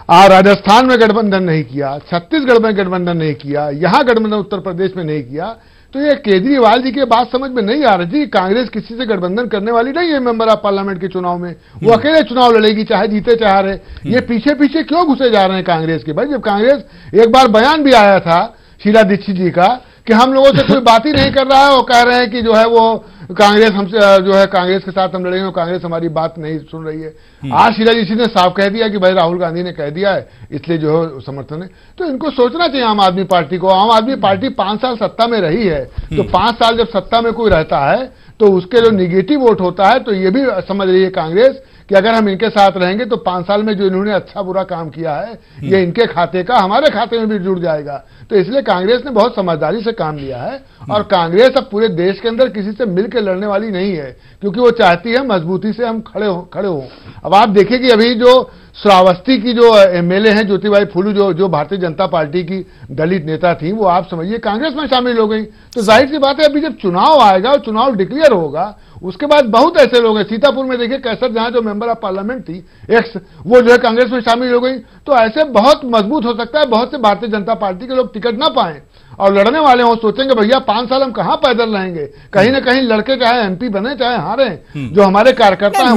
[SPEAKER 5] राजस्थान में गठबंधन नहीं किया, छत्तीसगढ़ में गठबंधन नहीं किया, यहां गठबंधन उत्तर प्रदेश में नहीं किया, तो ये केजरीवाल जी की बात समझ में नहीं आ रही थी। कांग्रेस किसी से गठबंधन करने वाली नहीं है मेंबर ऑफ पार्लियामेंट के चुनाव में, वो अकेले चुनाव लड़ेगी चाहे जीते चाहे हारे। ये पीछे पीछे क्यों घुसे जा रहे हैं कांग्रेस के? भाई जब कांग्रेस, एक बार बयान भी आया था शीला दीक्षित जी का कि हम लोगों से कोई बात ही नहीं कर रहा है, वो कह रहे हैं कि जो है वो कांग्रेस हमसे जो है कांग्रेस के साथ हम लड़ेंगे, कांग्रेस हमारी बात नहीं सुन रही है। आज शीला दीक्षित ने साफ कह दिया कि भाई राहुल गांधी ने कह दिया है इसलिए जो है समर्थन है। तो इनको सोचना चाहिए आम आदमी पार्टी को। आम आदमी पार्टी 5 साल सत्ता में रही है, तो 5 साल जब सत्ता में कोई रहता है तो उसके जो निगेटिव वोट होता है, तो ये भी समझ रही है कांग्रेस कि अगर हम इनके साथ रहेंगे तो 5 साल में जो इन्होंने अच्छा बुरा काम किया है ये इनके खाते का हमारे खाते में भी जुड़ जाएगा। तो इसलिए कांग्रेस ने बहुत समझदारी से काम लिया है और कांग्रेस अब पूरे देश के अंदर किसी से मिलकर लड़ने वाली नहीं है, क्योंकि वो चाहती है मजबूती से हम खड़े हो। अब आप देखिए कि अभी जो श्रावस्ती की जो एमएलए हैं ज्योतिबाई फुलू, जो भारतीय जनता पार्टी की दलित नेता थी, वो आप समझिए कांग्रेस में शामिल हो गई। तो जाहिर सी बात है अभी जब चुनाव आएगा और चुनाव डिक्लेयर होगा, उसके बाद बहुत ऐसे लोग हैं। सीतापुर में देखिए कैसर जहां जो मेंबर ऑफ पार्लियामेंट थी एक्स, वो जो है कांग्रेस में शामिल हो गई। तो ऐसे बहुत मजबूत हो सकता है बहुत से भारतीय जनता पार्टी के लोग टिकट ना पाए और लड़ने वाले हो सोचेंगे भैया 5 साल हम कहां पैदल रहेंगे, कहीं ना कहीं लड़के चाहे एमपी बने चाहे हारे, जो हमारे कार्यकर्ता हैं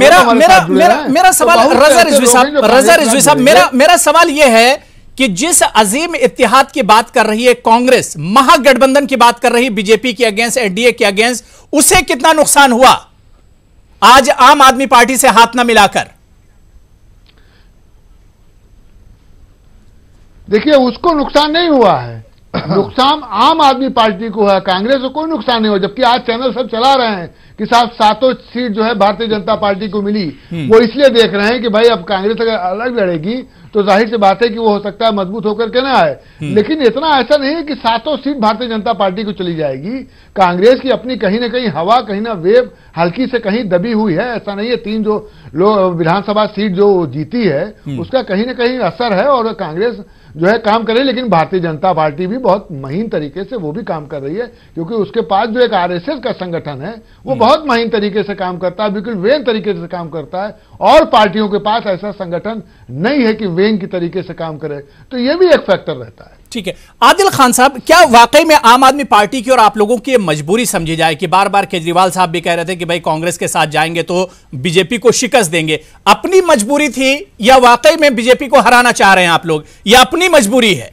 [SPEAKER 1] मेरा सवाल रजा रिजवी साहब, मेरा सवाल यह है कि जिस अजीम इत्तेहाद की बात कर रही है कांग्रेस, महागठबंधन की बात कर रही है बीजेपी के अगेंस्ट, एनडीए के अगेंस्ट, उसे कितना नुकसान हुआ आज आम आदमी पार्टी से हाथ ना मिलाकर?
[SPEAKER 5] देखिए उसको नुकसान नहीं हुआ है, नुकसान आम आदमी पार्टी को है, कांग्रेस को कोई नुकसान नहीं हुआ। जबकि आज चैनल सब चला रहे हैं कि साहब 7 सीट जो है भारतीय जनता पार्टी को मिली, वो इसलिए देख रहे हैं कि भाई अब कांग्रेस अगर अलग लड़ेगी तो जाहिर सी बात है कि वो हो सकता है मजबूत होकर के ना आए। लेकिन इतना ऐसा नहीं है कि 7 सीट भारतीय जनता पार्टी को चली जाएगी। कांग्रेस की अपनी कहीं ना कहीं हवा, कहीं ना वेव हल्की से कहीं दबी हुई है, ऐसा नहीं है। 3 जो विधानसभा सीट जो जीती है उसका कहीं ना कहीं असर है और कांग्रेस जो है काम कर रही है। लेकिन भारतीय जनता पार्टी भी बहुत महीन तरीके से वो भी काम कर रही है, क्योंकि उसके पास जो एक आरएसएस का संगठन है वो बहुत महीन तरीके से काम करता है, बिल्कुल वेन तरीके से काम करता है, और पार्टियों के पास ऐसा संगठन नहीं है कि वेन की तरीके से काम करे। तो ये भी एक फैक्टर रहता है।
[SPEAKER 1] ठीक है, आदिल खान साहब, क्या वाकई में आम आदमी पार्टी की और आप लोगों की मजबूरी समझी जाए कि बार बार केजरीवाल साहब भी कह रहे थे कि भाई कांग्रेस के साथ जाएंगे तो बीजेपी को शिकस्त देंगे, अपनी मजबूरी थी या वाकई में बीजेपी को हराना चाह रहे हैं आप लोग, या अपनी मजबूरी है?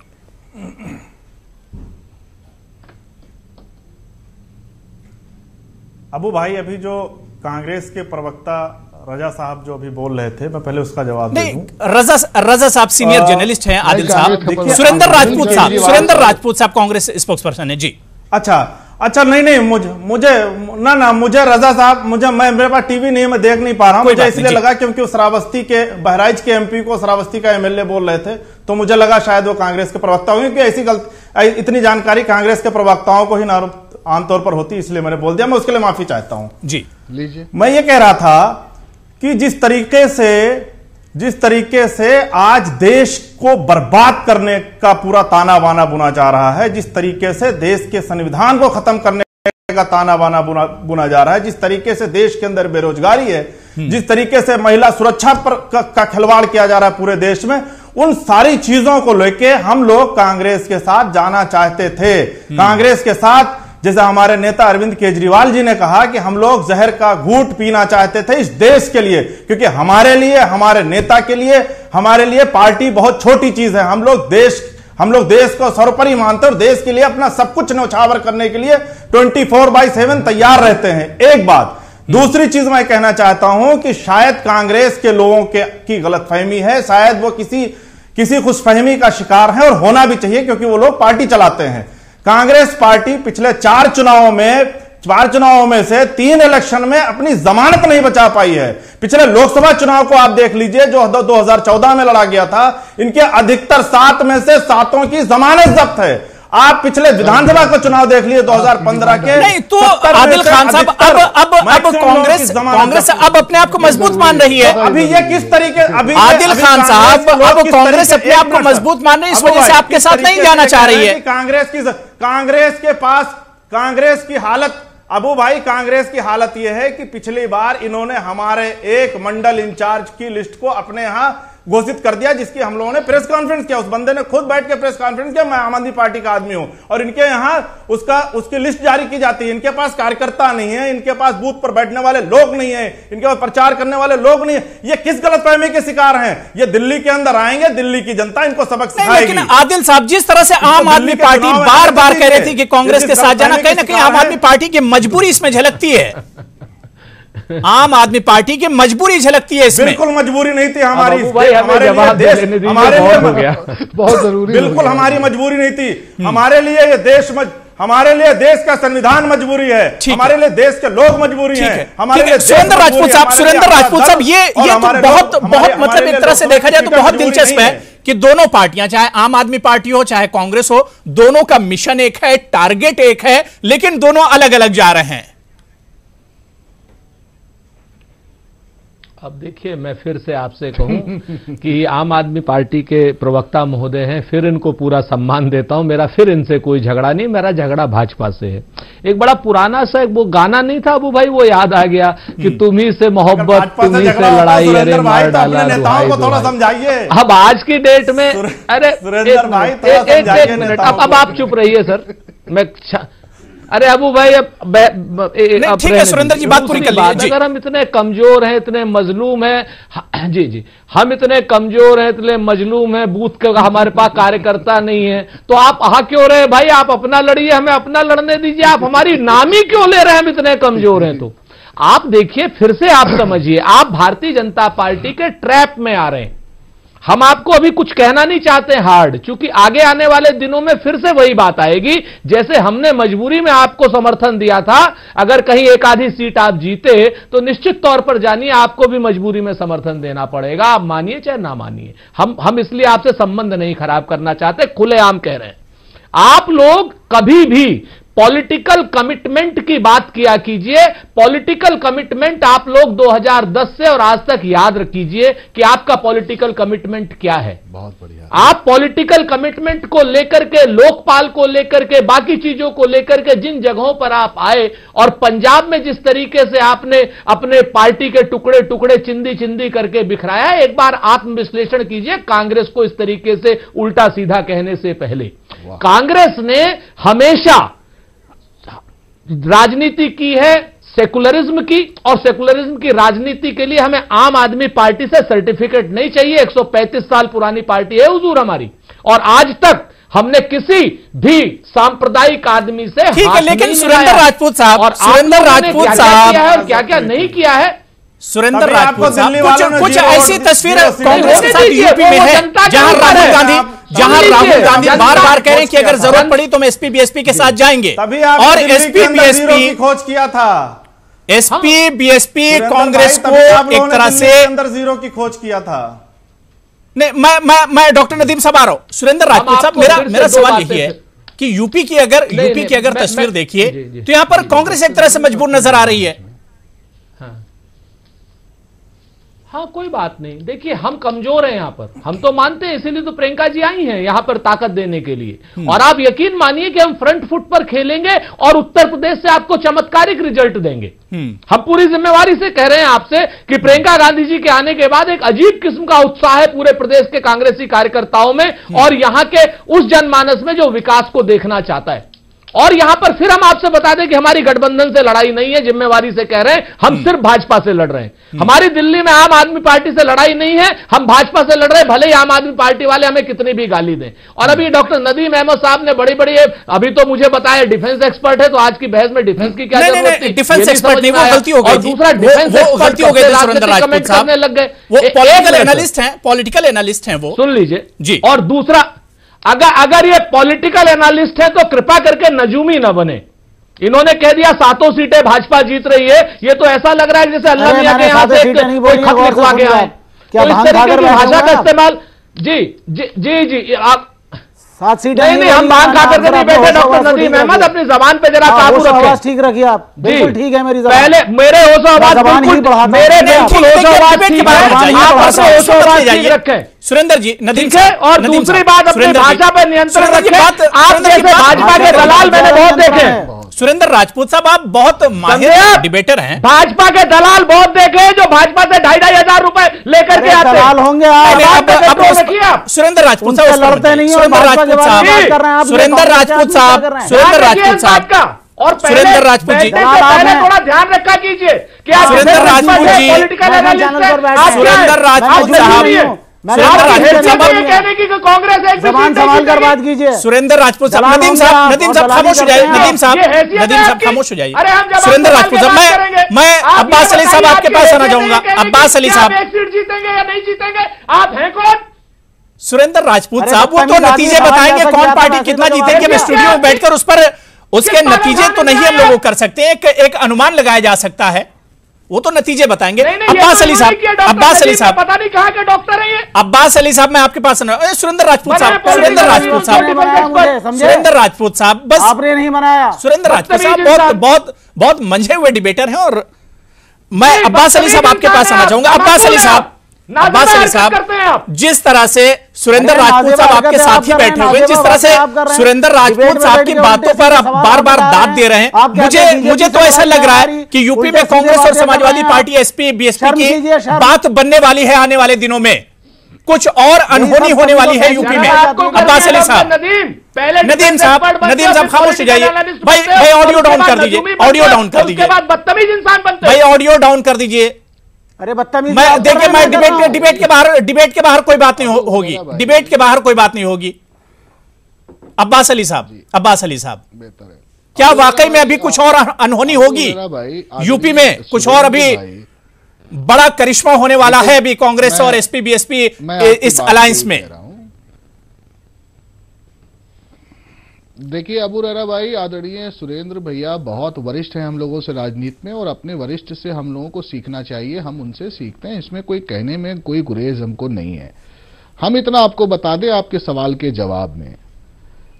[SPEAKER 8] अबू भाई, अभी जो कांग्रेस के प्रवक्ता रजा साहब जो अभी बोल रहे थे, मैं पहले उसका जवाब दे दूं।
[SPEAKER 1] रजा साहब सीनियर जर्नलिस्ट हैं, आदिल साहब, सुरेंद्र राजपूत साहब कांग्रेस स्पोक्सपर्सन है जी।
[SPEAKER 8] अच्छा नहीं मुझे रजा साहब, मेरे पास टीवी नहीं है, मैं देख नहीं पा रहा हूं। मुझे इसलिए लगा क्योंकि श्रावस्ती के, बहराइच के एमपी को श्रावस्ती का एमएलए बोल रहे थे, तो मुझे लगा शायद वो कांग्रेस के प्रवक्ता होंगे, क्योंकि इतनी जानकारी कांग्रेस के प्रवक्ताओं को ही आमतौर पर होती, इसलिए मैंने बोल दिया। मैं उसके लिए माफी चाहता हूं
[SPEAKER 1] जी।
[SPEAKER 8] लीजिए, मैं ये कह रहा था कि जिस तरीके से आज देश को बर्बाद करने का पूरा ताना बाना बुना जा रहा है, जिस तरीके से देश के संविधान को खत्म करने का ताना बाना बुना जा रहा है, जिस तरीके से देश के अंदर बेरोजगारी है, जिस तरीके से महिला सुरक्षा पर का खिलवाड़ किया जा रहा है पूरे देश में, उन सारी चीजों को लेके हम लोग कांग्रेस के साथ जाना चाहते थे। कांग्रेस के साथ, जैसे हमारे नेता अरविंद केजरीवाल जी ने कहा कि हम लोग जहर का घूंट पीना चाहते थे इस देश के लिए, क्योंकि हमारे लिए, हमारे नेता के लिए, हमारे लिए पार्टी बहुत छोटी चीज है। हम लोग देश को सर्वोपरि मानते हैं और देश के लिए अपना सब कुछ न्यौछावर करने के लिए 24/7 तैयार रहते हैं। एक बात। दूसरी चीज मैं कहना चाहता हूं कि शायद कांग्रेस के लोगों की गलतफहमी है, शायद वो किसी खुशफहमी का शिकार है, और होना भी चाहिए क्योंकि वो लोग पार्टी चलाते हैं। कांग्रेस पार्टी पिछले 4 चुनावों में से 3 इलेक्शन में अपनी जमानत नहीं बचा पाई है। पिछले लोकसभा चुनाव को आप देख लीजिए जो 2014 में लड़ा गया था, इनके अधिकतर 7 में से 7 की जमानत जब्त है। आप पिछले विधानसभा का चुनाव देख लिए 2015 के।
[SPEAKER 1] नहीं तो आदिल खान साहब, अब कांग्रेस अब अपने आप को मजबूत मान रही है।
[SPEAKER 8] अभी ये किस तरीके, अभी
[SPEAKER 1] आदिल खान साहब, अब कांग्रेस अपने आप को मजबूत मान रही है, इस वजह से आपके साथ नहीं जाना चाह रही है।
[SPEAKER 8] कांग्रेस की हालत, अबू भाई, कांग्रेस की हालत यह है कि पिछली बार इन्होंने हमारे एक मंडल इंचार्ज की लिस्ट को अपने यहां घोषित कर दिया, जिसकी हम लोगों ने प्रेस कॉन्फ्रेंस किया। उस बंदे ने खुद बैठ के प्रेस कॉन्फ्रेंस किया, मैं आम आदमी पार्टी का आदमी हूं, और इनके यहां उसकी लिस्ट जारी की जाती है। इनके पास कार्यकर्ता नहीं है, इनके पास बूथ पर बैठने वाले लोग नहीं है, इनके पास प्रचार करने वाले लोग नहीं है। ये किस गलतफहमी के शिकार हैं? ये दिल्ली के अंदर आएंगे, दिल्ली की जनता इनको सबक सिखाएगी।
[SPEAKER 1] लेकिन आदिल साहब, जिस तरह से आम आदमी पार्टी बार बार कह रही थी कि कांग्रेस के साथ जाना, कहीं ना कहीं आम आदमी पार्टी की मजबूरी इसमें झलकती है। आम आदमी पार्टी की मजबूरी झलकती है इसमें।
[SPEAKER 8] बिल्कुल मजबूरी नहीं थी हमारी,
[SPEAKER 5] हमारे लिए बहुत जरूरी,
[SPEAKER 8] बिल्कुल हमारी मजबूरी नहीं थी। हमारे लिए ये देश हमारे लिए देश का संविधान मजबूरी है, हमारे लिए देश के लोग मजबूरी हैं, हमारे लिए
[SPEAKER 1] सुरेंद्र राजपूत साहब, ये तो बहुत मतलब एक तरह से देखा जाए तो बहुत दिलचस्प है कि दोनों पार्टियां, चाहे आम आदमी पार्टी हो चाहे कांग्रेस हो, दोनों का मिशन एक है, टारगेट एक है, लेकिन दोनों अलग अलग जा रहे हैं।
[SPEAKER 7] अब देखिए, मैं फिर से आपसे कहूं कि आम आदमी पार्टी के प्रवक्ता महोदय हैं, फिर इनको पूरा सम्मान देता हूं। मेरा फिर इनसे कोई झगड़ा नहीं, मेरा झगड़ा भाजपा से है। एक बड़ा पुराना सा वो गाना नहीं था अबू भाई, वो याद आ गया कि तुम्ही से मोहब्बत, तुम्ही से लड़ाई, अरे मार डाला
[SPEAKER 8] नेताओं को थोड़ा समझाइए।
[SPEAKER 7] अब आज की डेट में अरे एक मिनट, अब आप चुप रहिए सर। मैं अरे अबू भाई
[SPEAKER 1] ठीक है सुरेंद्र जी, बात पूरी कर लीजिए।
[SPEAKER 7] अगर हम इतने कमजोर हैं, इतने मजलूम हैं, जी हम इतने कमजोर हैं, इतने मजलूम हैं, बूथ का हमारे पास कार्यकर्ता नहीं है, तो आप क्यों रहे भाई? आप अपना लड़िए, हमें अपना लड़ने दीजिए। आप हमारी नामी क्यों ले रहे हैं? हम इतने कमजोर हैं तो आप देखिए, फिर से आप समझिए, आप भारतीय जनता पार्टी के ट्रैप में आ रहे हैं। हम आपको अभी कुछ कहना नहीं चाहते हार्ड, क्योंकि आगे आने वाले दिनों में फिर से वही बात आएगी। जैसे हमने मजबूरी में आपको समर्थन दिया था, अगर कहीं एक आधी सीट आप जीते तो निश्चित तौर पर जानिए आपको भी मजबूरी में समर्थन देना पड़ेगा, आप मानिए चाहे ना मानिए। हम इसलिए आपसे संबंध नहीं खराब करना चाहते, खुलेआम कह रहे हैं। आप लोग कभी भी पॉलिटिकल कमिटमेंट की बात किया कीजिए। पॉलिटिकल कमिटमेंट आप लोग 2010 से और आज तक याद रखिए कि आपका पॉलिटिकल कमिटमेंट क्या है।
[SPEAKER 6] बहुत बढ़िया।
[SPEAKER 7] आप पॉलिटिकल कमिटमेंट को लेकर के, लोकपाल को लेकर के, बाकी चीजों को लेकर के जिन जगहों पर आप आए, और पंजाब में जिस तरीके से आपने अपने पार्टी के टुकड़े टुकड़े चिंदी चिंदी करके बिखराया, एक बार आत्मविश्लेषण कीजिए कांग्रेस को इस तरीके से उल्टा सीधा कहने से पहले। कांग्रेस ने हमेशा राजनीति की है सेकुलरिज्म की, और सेकुलरिज्म की राजनीति के लिए हमें आम आदमी पार्टी से सर्टिफिकेट नहीं चाहिए। 135 साल पुरानी पार्टी है हुजूर हमारी, और आज तक हमने किसी भी सांप्रदायिक आदमी से
[SPEAKER 1] ठीक है, लेकिन सुरेंद्र राजपूत साहब,
[SPEAKER 7] और सुरेंद्र राजपूत साहब क्या क्या नहीं किया है।
[SPEAKER 1] सुरेंद्र राजपूत साहब, कुछ ऐसी तस्वीर कांग्रेस के साथ यूपी में है जहां राहुल गांधी बार बार कह रहे हैं कि अगर जरूरत पड़ी तो हम एसपी बीएसपी के साथ जाएंगे, और एसपी बीएसपी
[SPEAKER 8] खोज किया था।
[SPEAKER 1] एसपी बीएसपी कांग्रेस को एक तरह से
[SPEAKER 8] अंदर जीरो की खोज किया था।
[SPEAKER 1] नहीं, मैं डॉक्टर नदीम साहब आ रहा हूं। सुरेंद्र राजपूत साहब, मेरा सवाल यही है कि यूपी की अगर तस्वीर देखिए तो यहां पर कांग्रेस एक तरह से मजबूर नजर आ रही है।
[SPEAKER 7] हाँ, कोई बात नहीं। देखिए, हम कमजोर हैं यहां पर, हम तो मानते हैं, इसीलिए तो प्रियंका जी आई हैं यहां पर ताकत देने के लिए। और आप यकीन मानिए कि हम फ्रंट फुट पर खेलेंगे और उत्तर प्रदेश से आपको चमत्कारिक रिजल्ट देंगे। हम पूरी जिम्मेवारी से कह रहे हैं आपसे कि प्रियंका गांधी जी के आने के बाद एक अजीब किस्म का उत्साह है पूरे प्रदेश के कांग्रेसी कार्यकर्ताओं में, और यहां के उस जनमानस में जो विकास को देखना चाहता है। और यहां पर फिर हम आपसे बता दें कि हमारी गठबंधन से लड़ाई नहीं है, जिम्मेवारी से कह रहे हैं, हम सिर्फ भाजपा से लड़ रहे हैं। हमारी दिल्ली में आम आदमी पार्टी से लड़ाई नहीं है, हम भाजपा से लड़ रहे हैं, भले ही आम आदमी पार्टी वाले हमें कितनी भी गाली दें। और अभी डॉक्टर नदीम अहमद साहब ने बड़ी बड़ी, अभी तो मुझे बताया डिफेंस एक्सपर्ट है, तो आज की बहस में डिफेंस की क्या जरूरत थी?
[SPEAKER 1] डिफेंस एक्सपर्ट नहीं, वो गलती हो गई।
[SPEAKER 7] और दूसरा डिफेंस एक्सपर्ट कमेंट करने लग गए,
[SPEAKER 1] वो पॉलिटिकल एनालिस्ट हैं, पॉलिटिकल एनालिस्ट हैं वो।
[SPEAKER 7] सुन लीजिए
[SPEAKER 1] जी।
[SPEAKER 7] और दूसरा, अगर ये पॉलिटिकल एनालिस्ट है तो कृपा करके नजूमी न बने। इन्होंने कह दिया 7 सीटें भाजपा जीत रही है, ये तो ऐसा लग रहा है जैसे अल्लाह मियां के यहां से कोई खत लिखवा के आए। तो इस तरीके की भाषा का इस्तेमाल, जी आप
[SPEAKER 10] 7 सीटें
[SPEAKER 7] नहीं, हम मांग खा करके नहीं बैठे। डॉक्टर नदीम अहमद, अपनी जबान पे जरा काबू रखें।
[SPEAKER 10] ठीक रखिए आप, बिल्कुल ठीक है मेरी जबान।
[SPEAKER 7] पहले मेरे होशो आवाज मेरे बिल्कुल होशो आवाज ठीक है, आप अपने होशो आवाज ठीक रखें
[SPEAKER 1] सुरेंद्र जी। नदीम
[SPEAKER 7] है, और दूसरी बात, अपनी भाषा पर नियंत्रण रखें। आप जैसे भाजपा के दलाल मैंने बहुत देखे।
[SPEAKER 1] सुरेंद्र राजपूत साहब, आप बहुत माहिर डिबेटर हैं।
[SPEAKER 7] भाजपा के दलाल बहुत देखे जो भाजपा से 2,500 हजार रुपए लेकर के आते हैं।
[SPEAKER 10] दलाल होंगे आप।
[SPEAKER 1] सुरेंद्र राजपूत साहब
[SPEAKER 10] लड़ते नहीं,
[SPEAKER 1] सुरेंद्र राजपूत साहब, सुरेंद्र राजपूत साहब, सुरेंद्र राजपूत साहब,
[SPEAKER 7] और
[SPEAKER 1] सुरेंद्र राजपूत जी,
[SPEAKER 7] पहले थोड़ा ध्यान रखा कीजिए कि आप
[SPEAKER 1] सुरेंद्र राजपूत जी,
[SPEAKER 7] पॉलिटिकल एनालिस्ट हैं।
[SPEAKER 1] सुरेंद्र राजपूत साहब,
[SPEAKER 7] कहने की कांग्रेस एक
[SPEAKER 10] जबान संभाल कर बात कीजिए।
[SPEAKER 1] सुरेंद्र राजपूत साहब, नदीम साहब खामोश हो जाइए। नदीम साहब खामोश हो जाइए। सुरेंद्र राजपूत साहब, मैं अब्बास अली साहब आपके पास आना चाहूंगा। अब्बास अली साहब,
[SPEAKER 7] एक सीट जीतेंगे या नहीं जीतेंगे, आप हैं कौन?
[SPEAKER 1] सुरेंद्र राजपूत साहब, वो तो नतीजे बताएंगे कौन पार्टी कितना जीतेंगे। हम स्टूडियो में बैठकर उस पर उसके नतीजे तो नहीं हम लोग कर सकते, एक अनुमान लगाया जा सकता है, वो तो नतीजे बताएंगे। अब्बास अली साहब, अब्बास अली साहब,
[SPEAKER 7] पता नहीं कहां के डॉक्टर है ये।
[SPEAKER 1] अब्बास अली साहब, मैं आपके पास सुरेंद्र राजपूत साहब, सुरेंद्र राजपूत साहब, सुरेंद्र राजपूत साहब, बस
[SPEAKER 10] आपने नहीं बनाया।
[SPEAKER 1] सुरेंद्र राजपूत साहब बहुत मंझे हुए डिबेटर हैं, और मैं अब्बास अली साहब आपके पास आना चाहूंगा। अब्बास अली साहब, जिस तरह से सुरेंद्र राजपूत साहब आपके साथ ही बैठे हुए, जिस तरह से सुरेंद्र राजपूत साहब की बातों पर आप बार बार दाद दे रहे हैं, मुझे तो ऐसा लग रहा है कि यूपी में कांग्रेस और समाजवादी पार्टी एसपी बीएसपी की बात बनने वाली है आने वाले दिनों में, कुछ और अनहोनी होने वाली है यूपी में। अब्बास अली साहब, नदीम साहब खामोश हो जाइए भाई, ऑडियो डाउन कर दीजिए, ऑडियो डाउन कर दीजिए
[SPEAKER 7] बदतमीज इंसान बनते
[SPEAKER 1] भाई, ऑडियो डाउन कर दीजिए।
[SPEAKER 10] अरे बदतमीज,
[SPEAKER 1] मैं देखिए, मैं डिबेट के बाहर कोई बात नहीं होगी, डिबेट के बाहर कोई बात नहीं होगी। अब्बास अली साहब, क्या वाकई में अभी कुछ और अनहोनी होगी यूपी में? कुछ और अभी बड़ा करिश्मा होने वाला है अभी कांग्रेस और एसपी बीएसपी इस अलायंस में?
[SPEAKER 6] देखिए अबू रहरा भाई, आदरणीय सुरेंद्र भैया बहुत वरिष्ठ हैं हम लोगों से राजनीति में, और अपने वरिष्ठ से हम लोगों को सीखना चाहिए, हम उनसे सीखते हैं, इसमें कोई कहने में कोई गुरेज हमको नहीं है। हम इतना आपको बता दें आपके सवाल के जवाब में,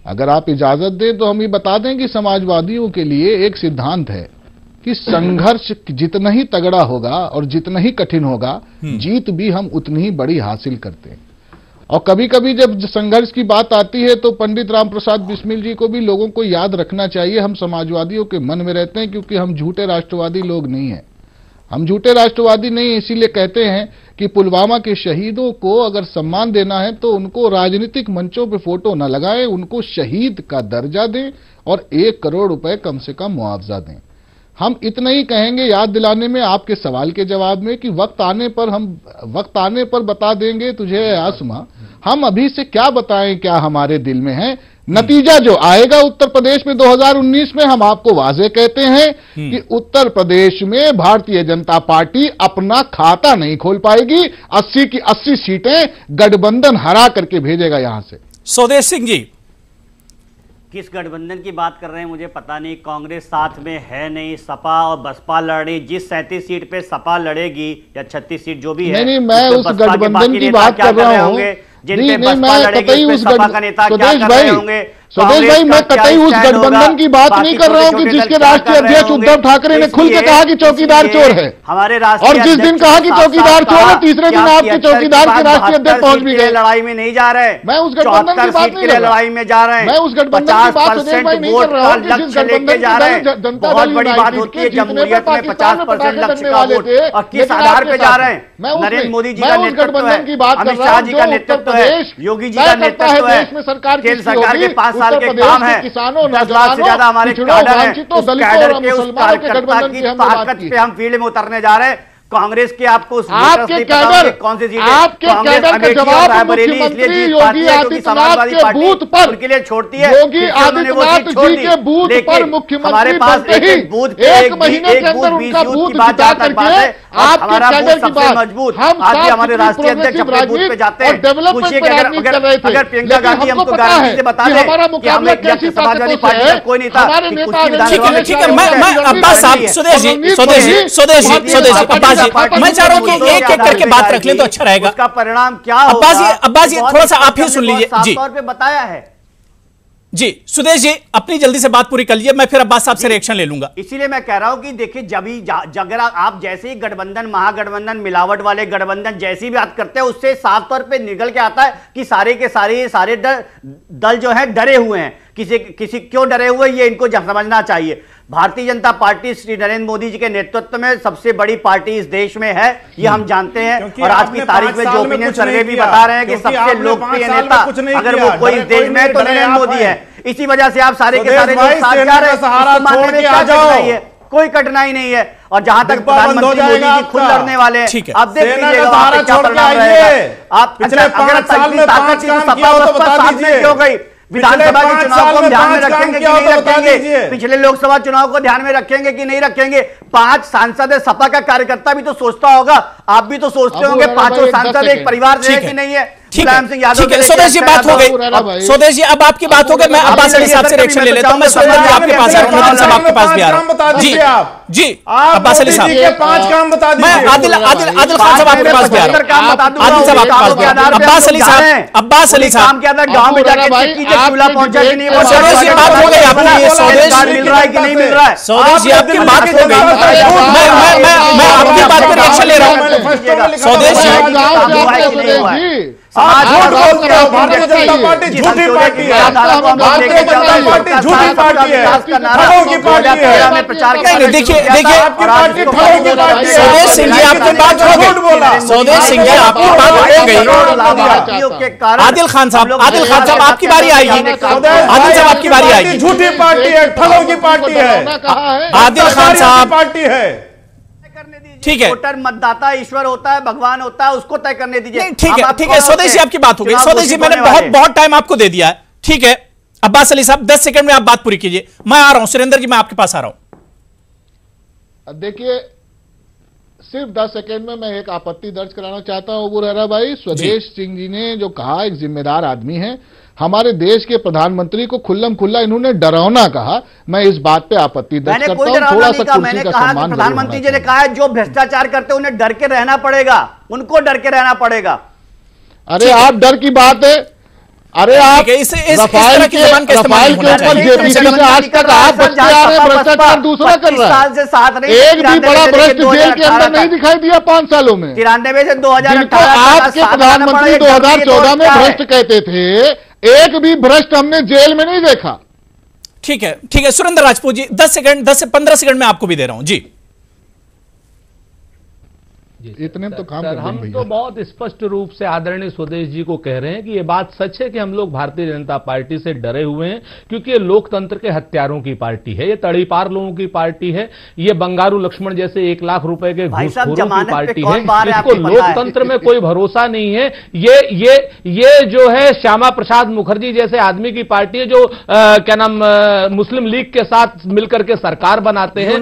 [SPEAKER 6] अगर आप इजाजत दें तो हम ये बता दें कि समाजवादियों के लिए एक सिद्धांत है कि संघर्ष जितना ही तगड़ा होगा और जितना ही कठिन होगा, जीत भी हम उतनी ही बड़ी हासिल करते हैं। और कभी कभी जब संघर्ष की बात आती है तो पंडित राम प्रसाद बिस्मिल जी को भी लोगों को याद रखना चाहिए, हम समाजवादियों के मन में रहते हैं, क्योंकि हम झूठे राष्ट्रवादी लोग नहीं हैं। हम झूठे राष्ट्रवादी नहीं, इसीलिए कहते हैं कि पुलवामा के शहीदों को अगर सम्मान देना है तो उनको राजनीतिक मंचों पे फोटो न लगाएं, उनको शहीद का दर्जा दें और 1 करोड़ रुपए कम से कम मुआवजा दें। हम इतना ही कहेंगे याद दिलाने में आपके सवाल के जवाब में कि वक्त आने पर बता देंगे तुझे आसमां, हम अभी से क्या बताएं क्या हमारे दिल में है। नतीजा जो आएगा उत्तर प्रदेश में 2019 में, हम आपको वाजे कहते हैं कि उत्तर प्रदेश में भारतीय जनता पार्टी अपना खाता नहीं खोल पाएगी, 80 की 80 सीटें गठबंधन हरा करके भेजेगा यहां से।
[SPEAKER 1] स्वदेश सिंह जी,
[SPEAKER 9] किस गठबंधन की बात कर रहे हैं मुझे पता नहीं, कांग्रेस साथ में है नहीं, सपा और बसपा लड़ रही, जिस 37 सीट पे सपा लड़ेगी या 36 सीट जो भी है,
[SPEAKER 6] नहीं मैं उस गठबंधन की बात कर रहा हूं,
[SPEAKER 9] जिनपे बसपा लड़ेगी उसमें सपा का नेता क्या कर रहे होंगे?
[SPEAKER 6] स्वदेश भाई, मैं कतई उस गठबंधन की बात नहीं कर रहा हूं कि जिसके राष्ट्रीय अध्यक्ष उद्धव ठाकरे ने खुल के कहा कि चौकीदार चोर है,
[SPEAKER 9] हमारे
[SPEAKER 6] और जिस दिन कहा कि चौकीदार चोर है, तीसरे दिन आपके चौकीदार के राष्ट्रीय अध्यक्ष पहुंच भी गए।
[SPEAKER 9] लड़ाई में नहीं जा रहे,
[SPEAKER 6] मैं उस गठबंधन की बात नहीं कर रहा,
[SPEAKER 9] लड़ाई में जा रहे हैं,
[SPEAKER 6] मैं उस गठबंधन की बात स्वदेश भाई नहीं कर रहा हूं कि जिस गठबंधन
[SPEAKER 9] जा रहे हैं। बहुत बड़ी बात होती है जमहूरियत में 50% लक्ष्य का वोट, और किस आधार पे जा रहे हैं? नरेंद्र मोदी जी का नेतृत्व है, अमित शाह जी का नेतृत्व है, योगी जी का नेतृत्व है, केंद्र सरकार के 5 साल के काम है, 10 लाख से ज्यादा हमारे कैडर है, उस कैडर के उस कार्यकर्ता की ताकत पे हम फील्ड में उतरने जा रहे हैं। कांग्रेस के आपको
[SPEAKER 6] आपके कैडर, आपके कैडर का जवाब मुख्यमंत्री योगी आदित्यनाथ के बूथ पर
[SPEAKER 9] उनके लिए छोड़ती है,
[SPEAKER 6] योगी आदित्यनाथ जी के बूथ पर मुख्यमंत्री बनते ही 1 महीने के अंदर उनका बूथ जिता करके आपके कैडर की बात
[SPEAKER 9] मजबूत, आज भी हमारे राष्ट्रीय अध्यक्ष अपने बूथ पे जाते हैं,
[SPEAKER 6] डेवलपमेंट पर राजनीति कर रहे थे।
[SPEAKER 9] अगर प्रियंका गांधी हमको गारंटी से बता दें
[SPEAKER 6] हमारा मुकाबला कैसी
[SPEAKER 9] समाजवादी पार्टी का कोई नहीं था,
[SPEAKER 1] ठीक है, मैं अब्बास साहब, स्वदेश जी, अब्बास जी, मैं चाह रहा हूं कि एक करके बात रख लें तो अच्छा रहेगा।
[SPEAKER 9] उसका परिणाम क्या होगा?
[SPEAKER 1] अब्बास जी थोड़ा सा आप ही सुन लीजिए जी,
[SPEAKER 9] तौर पे बताया है
[SPEAKER 1] जी। सुदेश जी अपनी जल्दी से बात पूरी कर लीजिए, मैं फिर अब्बास साहब से रिएक्शन ले लूंगा।
[SPEAKER 9] इसीलिए मैं कह रहा हूं कि देखिए अगर आप जैसे ही गठबंधन, महागठबंधन, मिलावट वाले गठबंधन जैसी भी बात करते हैं, उससे साफ तौर पे निकल के आता है कि सारे के सारे दल जो है डरे हुए हैं। किसी क्यों डरे हुए ये इनको समझना चाहिए। भारतीय जनता पार्टी श्री नरेंद्र मोदी जी के नेतृत्व में सबसे बड़ी पार्टी इस देश में है, ये हम जानते हैं, और आज की तारीख में जो ओपिनियन सर्वे भी बता रहे हैं कि सबसे लोकप्रिय नेता अगर वो कोई इस देश में है तो नरेंद्र मोदी है। इसी वजह से आप सारे के सारे लोग साथ जा रहे हैं, कोई कठिनाई नहीं है। और जहां तक प्रधानमंत्री मोदी जी खुद लड़ने वाले हैं, आप देख लीजिएगा वहां पे क्या परिणाम रहेगा। आप पिछले 5 साल में ताकत की सपा बसपा साथ में क्यों गई? विधानसभा के चुनाव को हम ध्यान में रखेंगे कि नहीं रखेंगे? पिछले लोकसभा चुनाव को ध्यान में रखेंगे कि नहीं रखेंगे? 5 सांसद है, सपा का कार्यकर्ता भी तो सोचता होगा, आप भी तो सोचते होंगे 5 सांसद एक परिवार से है कि नहीं है? मुलायम सिंह यादव।
[SPEAKER 1] ठीक है स्वदेश जी, बात हो गई। स्वदेश जी अब आपकी बात हो गई, मैं अब्बास अली साहब से रिएक्शन ले लेता हूं। मैं सुरेंद्र जी आपके पास आ रहा हूं, नदीम साहब आपके पास भी आ रहा हूं। जी जी अब्बास अली साहब
[SPEAKER 8] 5 काम बता दीजिए।
[SPEAKER 1] मैं आदिल खान साहब आपके पास भी आ रहा हूं। आदिल साहब आपके पास भी आ रहा हूं। अब्बास अली साहब
[SPEAKER 9] के अंदर गांव में जाके चूल्हा पहुंचा कि नहीं,
[SPEAKER 1] स्वदेश जी बात हो गई आपकी, स्वदेश
[SPEAKER 9] मिल रहा है कि नहीं मिल रहा है।
[SPEAKER 1] स्वदेश जी आपकी बात हो गई, मैं आपकी बात पर रिएक्शन ले रहा हूं। स्वदेश जी
[SPEAKER 8] भारतीय जनता पार्टी झूठी पार्टी है, भारतीय जनता पार्टी झूठी पार्टी है, ठगों की पार्टी है।
[SPEAKER 1] देखिए
[SPEAKER 8] आपकी पार्टी ठगों की पार्टी है।
[SPEAKER 1] स्वदेश सिंह जी आपकी बात हो गई, स्वदेश सिंह जी आपकी बात हो गई। आदिल खान साहब आपकी बारी आएगी। आदिल साहब आपकी बारी आएगी।
[SPEAKER 8] झूठी पार्टी है, ठगों की पार्टी है,
[SPEAKER 1] आदिल खान साहब
[SPEAKER 8] पार्टी है।
[SPEAKER 1] ठीक है,
[SPEAKER 9] वोटर मतदाता ईश्वर होता है, भगवान होता है, उसको तय करने दीजिए।
[SPEAKER 1] ठीक है स्वदेश जी आपकी बात हो गई। स्वदेश जी मैंने बहुत टाइम आपको दे दिया है। ठीक है अब्बास अली साहब 10 सेकंड में आप बात पूरी कीजिए। मैं आ रहा हूं सुरेंद्र जी, मैं आपके पास आ रहा हूं।
[SPEAKER 6] देखिए सिर्फ 10 सेकंड में मैं एक आपत्ति दर्ज कराना चाहता हूं अबू रहरा भाई। स्वदेश सिंह जी ने जो कहा, एक जिम्मेदार आदमी है, हमारे देश के प्रधानमंत्री को खुल्लम खुल्ला इन्होंने डरावना कहा। मैं इस बात पे आपत्ति दर्ज करता हूं। थोड़ा सा कुर्सी का सम्मान।
[SPEAKER 9] प्रधानमंत्री जी ने कहा है जो भ्रष्टाचार करते हैं उन्हें डर के रहना पड़ेगा, उनको डर के रहना पड़ेगा।
[SPEAKER 6] अरे आप डर की बात है, अरे आप रफाल के ऊपर जेपीसी से आज तक आप बचते आ रहे हैं, भ्रष्टाचार दूसरा कर रहा है। एक भी बड़ा भ्रष्ट जेल के अंदर नहीं दिखाई दिया 5 सालों में।
[SPEAKER 9] 93 से 2018
[SPEAKER 6] आपके प्रधानमंत्री 2014 में भ्रष्ट कहते थे, एक भी भ्रष्ट हमने जेल में नहीं देखा।
[SPEAKER 1] ठीक है सुरेंद्र राजपूत जी 10 से 15 सेकंड में आपको भी दे रहा हूं जी।
[SPEAKER 6] इतने तो काम
[SPEAKER 7] सर, हम तो बहुत स्पष्ट रूप से आदरणीय स्वदेश जी को कह रहे हैं कि ये बात सच है कि हम लोग भारतीय जनता पार्टी से डरे हुए हैं, क्योंकि ये लोकतंत्र के हत्यारों की पार्टी है, ये तड़ीपार लोगों की पार्टी है, ये बंगारू लक्ष्मण जैसे 1 लाख रुपए के घूसखोरों की पार्टी है। इसको लोकतंत्र में कोई भरोसा नहीं है। ये जो है श्यामा प्रसाद मुखर्जी जैसे आदमी की पार्टी है, जो क्या नाम मुस्लिम लीग के साथ मिलकर के सरकार बनाते हैं।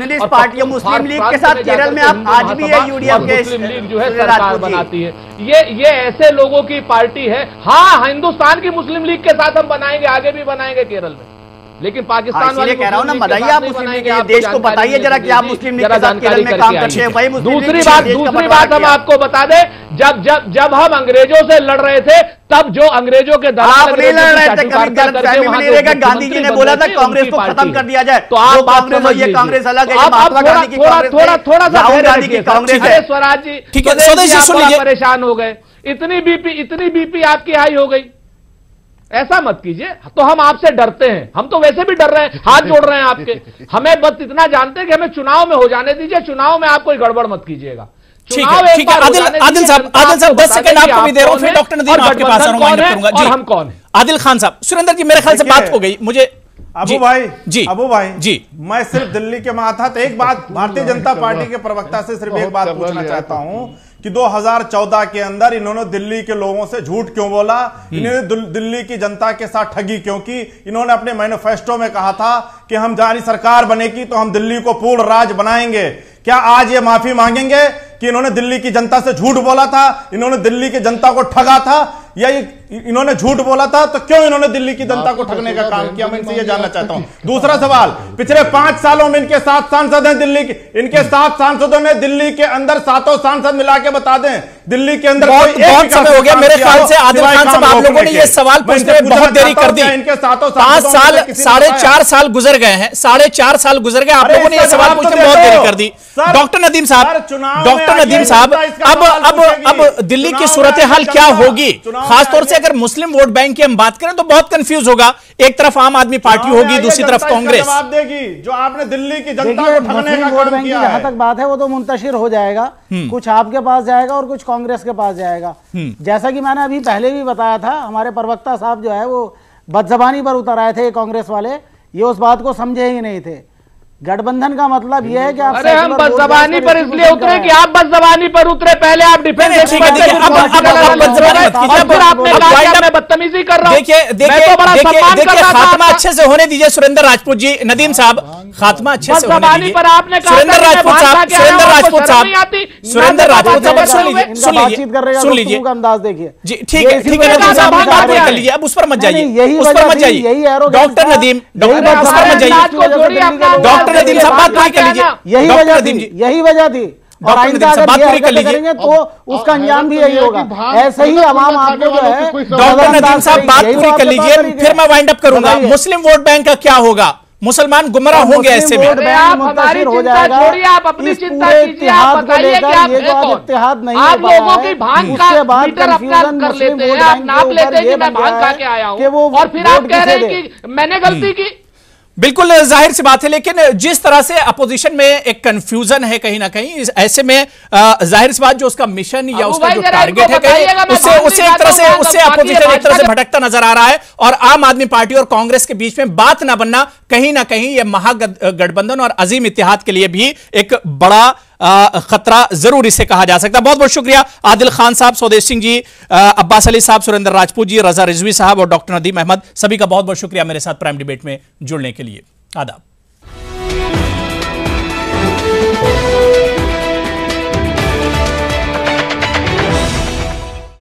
[SPEAKER 9] मुस्लिम लीग के साथ केरल में आप आज भी है यूडीएफ के
[SPEAKER 7] मुस्लिम लीग जो है सरकार बनाती है। ये ऐसे लोगों की पार्टी है। हाँ, हिंदुस्तान की मुस्लिम लीग के साथ हम बनाएंगे, आगे भी बनाएंगे केरल में, लेकिन पाकिस्तान वाले
[SPEAKER 9] कह रहा हूं ना, बताइए आप मुस्लिम लीग के देश को बताइए जरा कि आप मुस्लिम लीग के साथ केरल में काम करते हैं। वही
[SPEAKER 7] दूसरी बात हम आपको बता दें, जब हम अंग्रेजों से लड़ रहे थे, तब जो अंग्रेजों के
[SPEAKER 9] आप नहीं लड़ रहे थे, कभी गलतफहमी में नहीं रहेगा। गांधी जी ने बोला था कांग्रेस को खत्म कर दिया जाए, तो आप कांग्रेस और ये कांग्रेस अलग है। महात्मा गांधी की कांग्रेस,
[SPEAKER 7] थोड़ा सा
[SPEAKER 9] राहुल गांधी की कांग्रेस है।
[SPEAKER 7] स्वराज जी
[SPEAKER 1] ठीक है, स्वदेश जी सुन लीजिए।
[SPEAKER 7] परेशान हो गए, इतनी बीपी आपकी हाई हो गई। ऐसा मत कीजिए, तो हम आपसे डरते हैं, हम तो वैसे भी डर रहे हैं, हाथ जोड़ रहे हैं आपके। हमें बस इतना जानते हैं कि हमें चुनाव में हो जाने दीजिए, चुनाव में आप कोई गड़बड़ मत कीजिएगा।
[SPEAKER 1] ठीक है आदिल साहब 10 सेकंड आपको भी दे रहा हूं, फिर डॉक्टर नदीम आपके पास आ रहा हूं।
[SPEAKER 7] और हम कौन है?
[SPEAKER 1] आदिल खान साहब, सुरेंद्र जी मेरे ख्याल से बात हो गई। मुझे
[SPEAKER 8] अबू भाई जी, मैं सिर्फ दिल्ली के माथा एक बात भारतीय जनता पार्टी के प्रवक्ता से सिर्फ एक बात पूछना चाहता हूं कि 2014 के अंदर इन्होंने दिल्ली के लोगों से झूठ क्यों बोला, इन्होंने दिल्ली की जनता के साथ ठगी क्यों की? इन्होंने अपने मैनिफेस्टो में कहा था कि हम जारी सरकार बनेगी तो हम दिल्ली को पूर्ण राज बनाएंगे। क्या आज ये माफी मांगेंगे कि इन्होंने दिल्ली की जनता से झूठ बोला था, इन्होंने दिल्ली की जनता को ठगा था, या इन्होंने झूठ बोला था तो क्यों इन्होंने दिल्ली की जनता को ठगने का काम किया? मैं इनसे ये जानना चाहता हूं। दूसरा सवाल, पिछले 5 सालों में इनके 7 सांसद हैं दिल्ली के, इनके 7 सांसदों ने दिल्ली के अंदर 7 सांसद मिला के बता दें दिल्ली के अंदर
[SPEAKER 1] बहुत समय हो गया। मेरे ख्याल से आदिल खान साहब आप लोगों ने ये सवाल पूछते हुए बहुत देरी कर दी।
[SPEAKER 8] इनके 7
[SPEAKER 1] 5 साल 4.5 साल गुजर गए हैं, 4.5 साल गुजर गए, आप लोगों ने ये सवाल पूछते बहुत देरी कर दी। डॉक्टर नदीम साहब, अब दिल्ली की सूरत हाल क्या होगी? खासतौर से अगर मुस्लिम वोट बैंक की हम बात करें तो बहुत कंफ्यूज होगा। एक तरफ आम आदमी पार्टी होगी, दूसरी तरफ कांग्रेस।
[SPEAKER 8] जवाब देगी जो आपने दिल्ली की जनता को ठगने का काम किया है।
[SPEAKER 10] जहां तक बात है वो तो मुंतशिर हो जाएगा, कुछ आपके पास जाएगा और कुछ कांग्रेस के पास जाएगा। जैसा कि मैंने अभी पहले भी बताया था, हमारे प्रवक्ता साहब जो है वो बदजबानी पर उतर आए थे कांग्रेस वाले, ये उस बात को समझे ही नहीं थे। गठबंधन का मतलब यह है कि आप
[SPEAKER 7] अरे हम बस जबानी पर इसलिए उतरे कि आप बस जबानी पर उतरे, पहले आप डिफेंस बदतमीजी कर रहा हूं।
[SPEAKER 1] खात्मा अच्छे से होने दीजिए सुरेंद्र राजपूत जी। नदीम साहब, खात्मा अच्छे से होने दीजिए।
[SPEAKER 7] पर आपने कहा
[SPEAKER 1] सुरेंद्र राजपूत साहब, सुरेंद्र राजपूत साहब, सुरेंद्र राजपूत साहब सुन लीजिए
[SPEAKER 10] अंदाज देखिए
[SPEAKER 1] जी। ठीक है नदीम साहब, बात पूरी कर लीजिए, अब उस पर मत जाइए, उस पर मत जाइए। डॉक्टर नदीम, उस पर मत जाइए। डॉक्टर नदीम साहब बात पूरी कर लीजिए।
[SPEAKER 10] यही वजह थी। और आइंदा अगर ये हरकतें करेंगे तो उसका अंजाम भी यही होगा। ऐसे ही अवाम आपको जो है।
[SPEAKER 1] डॉक्टर नदीम साहब बात पूरी कर लीजिए, फिर मैं वाइंड अप करूंगा। मुस्लिम वोट बैंक का क्या होगा? मुसलमान गुमराह होंगे ऐसे में।
[SPEAKER 10] आप हमारी चिंता छोड़िए, आप अपनी चिंता कीजिए। आप बताइए कि आप इत्तेहाद नहीं,
[SPEAKER 7] आप लोगों की भांग का मीटर अपना कर लेते हैं, आप नाप लेते हैं कि मैं भांग खा के आया हूं, और फिर आप कह रहे हैं कि मैंने गलती की।
[SPEAKER 1] बिल्कुल जाहिर सी बात है, लेकिन जिस तरह से अपोजिशन में एक कंफ्यूजन है कहीं ना कहीं, ऐसे में जाहिर सी बात जो उसका मिशन या उसका जो टारगेट है कहीं उससे एक तरह से अपोजिशन एक तरह से भटकता नजर आ रहा है। और आम आदमी पार्टी और कांग्रेस के बीच में बात ना बनना कहीं ना कहीं यह महागठबंधन और अजीम इत्तेहाद के लिए भी एक बड़ा खतरा जरूर इसे कहा जा सकता है। बहुत बहुत शुक्रिया आदिल खान साहब, स्वदेश सिंह जी, अब्बास अली साहब, सुरेंद्र राजपूत जी, रजा रिजवी साहब और डॉक्टर नदीम अहमद, सभी का बहुत बहुत शुक्रिया मेरे साथ प्राइम डिबेट में जुड़ने के लिए। आदाब।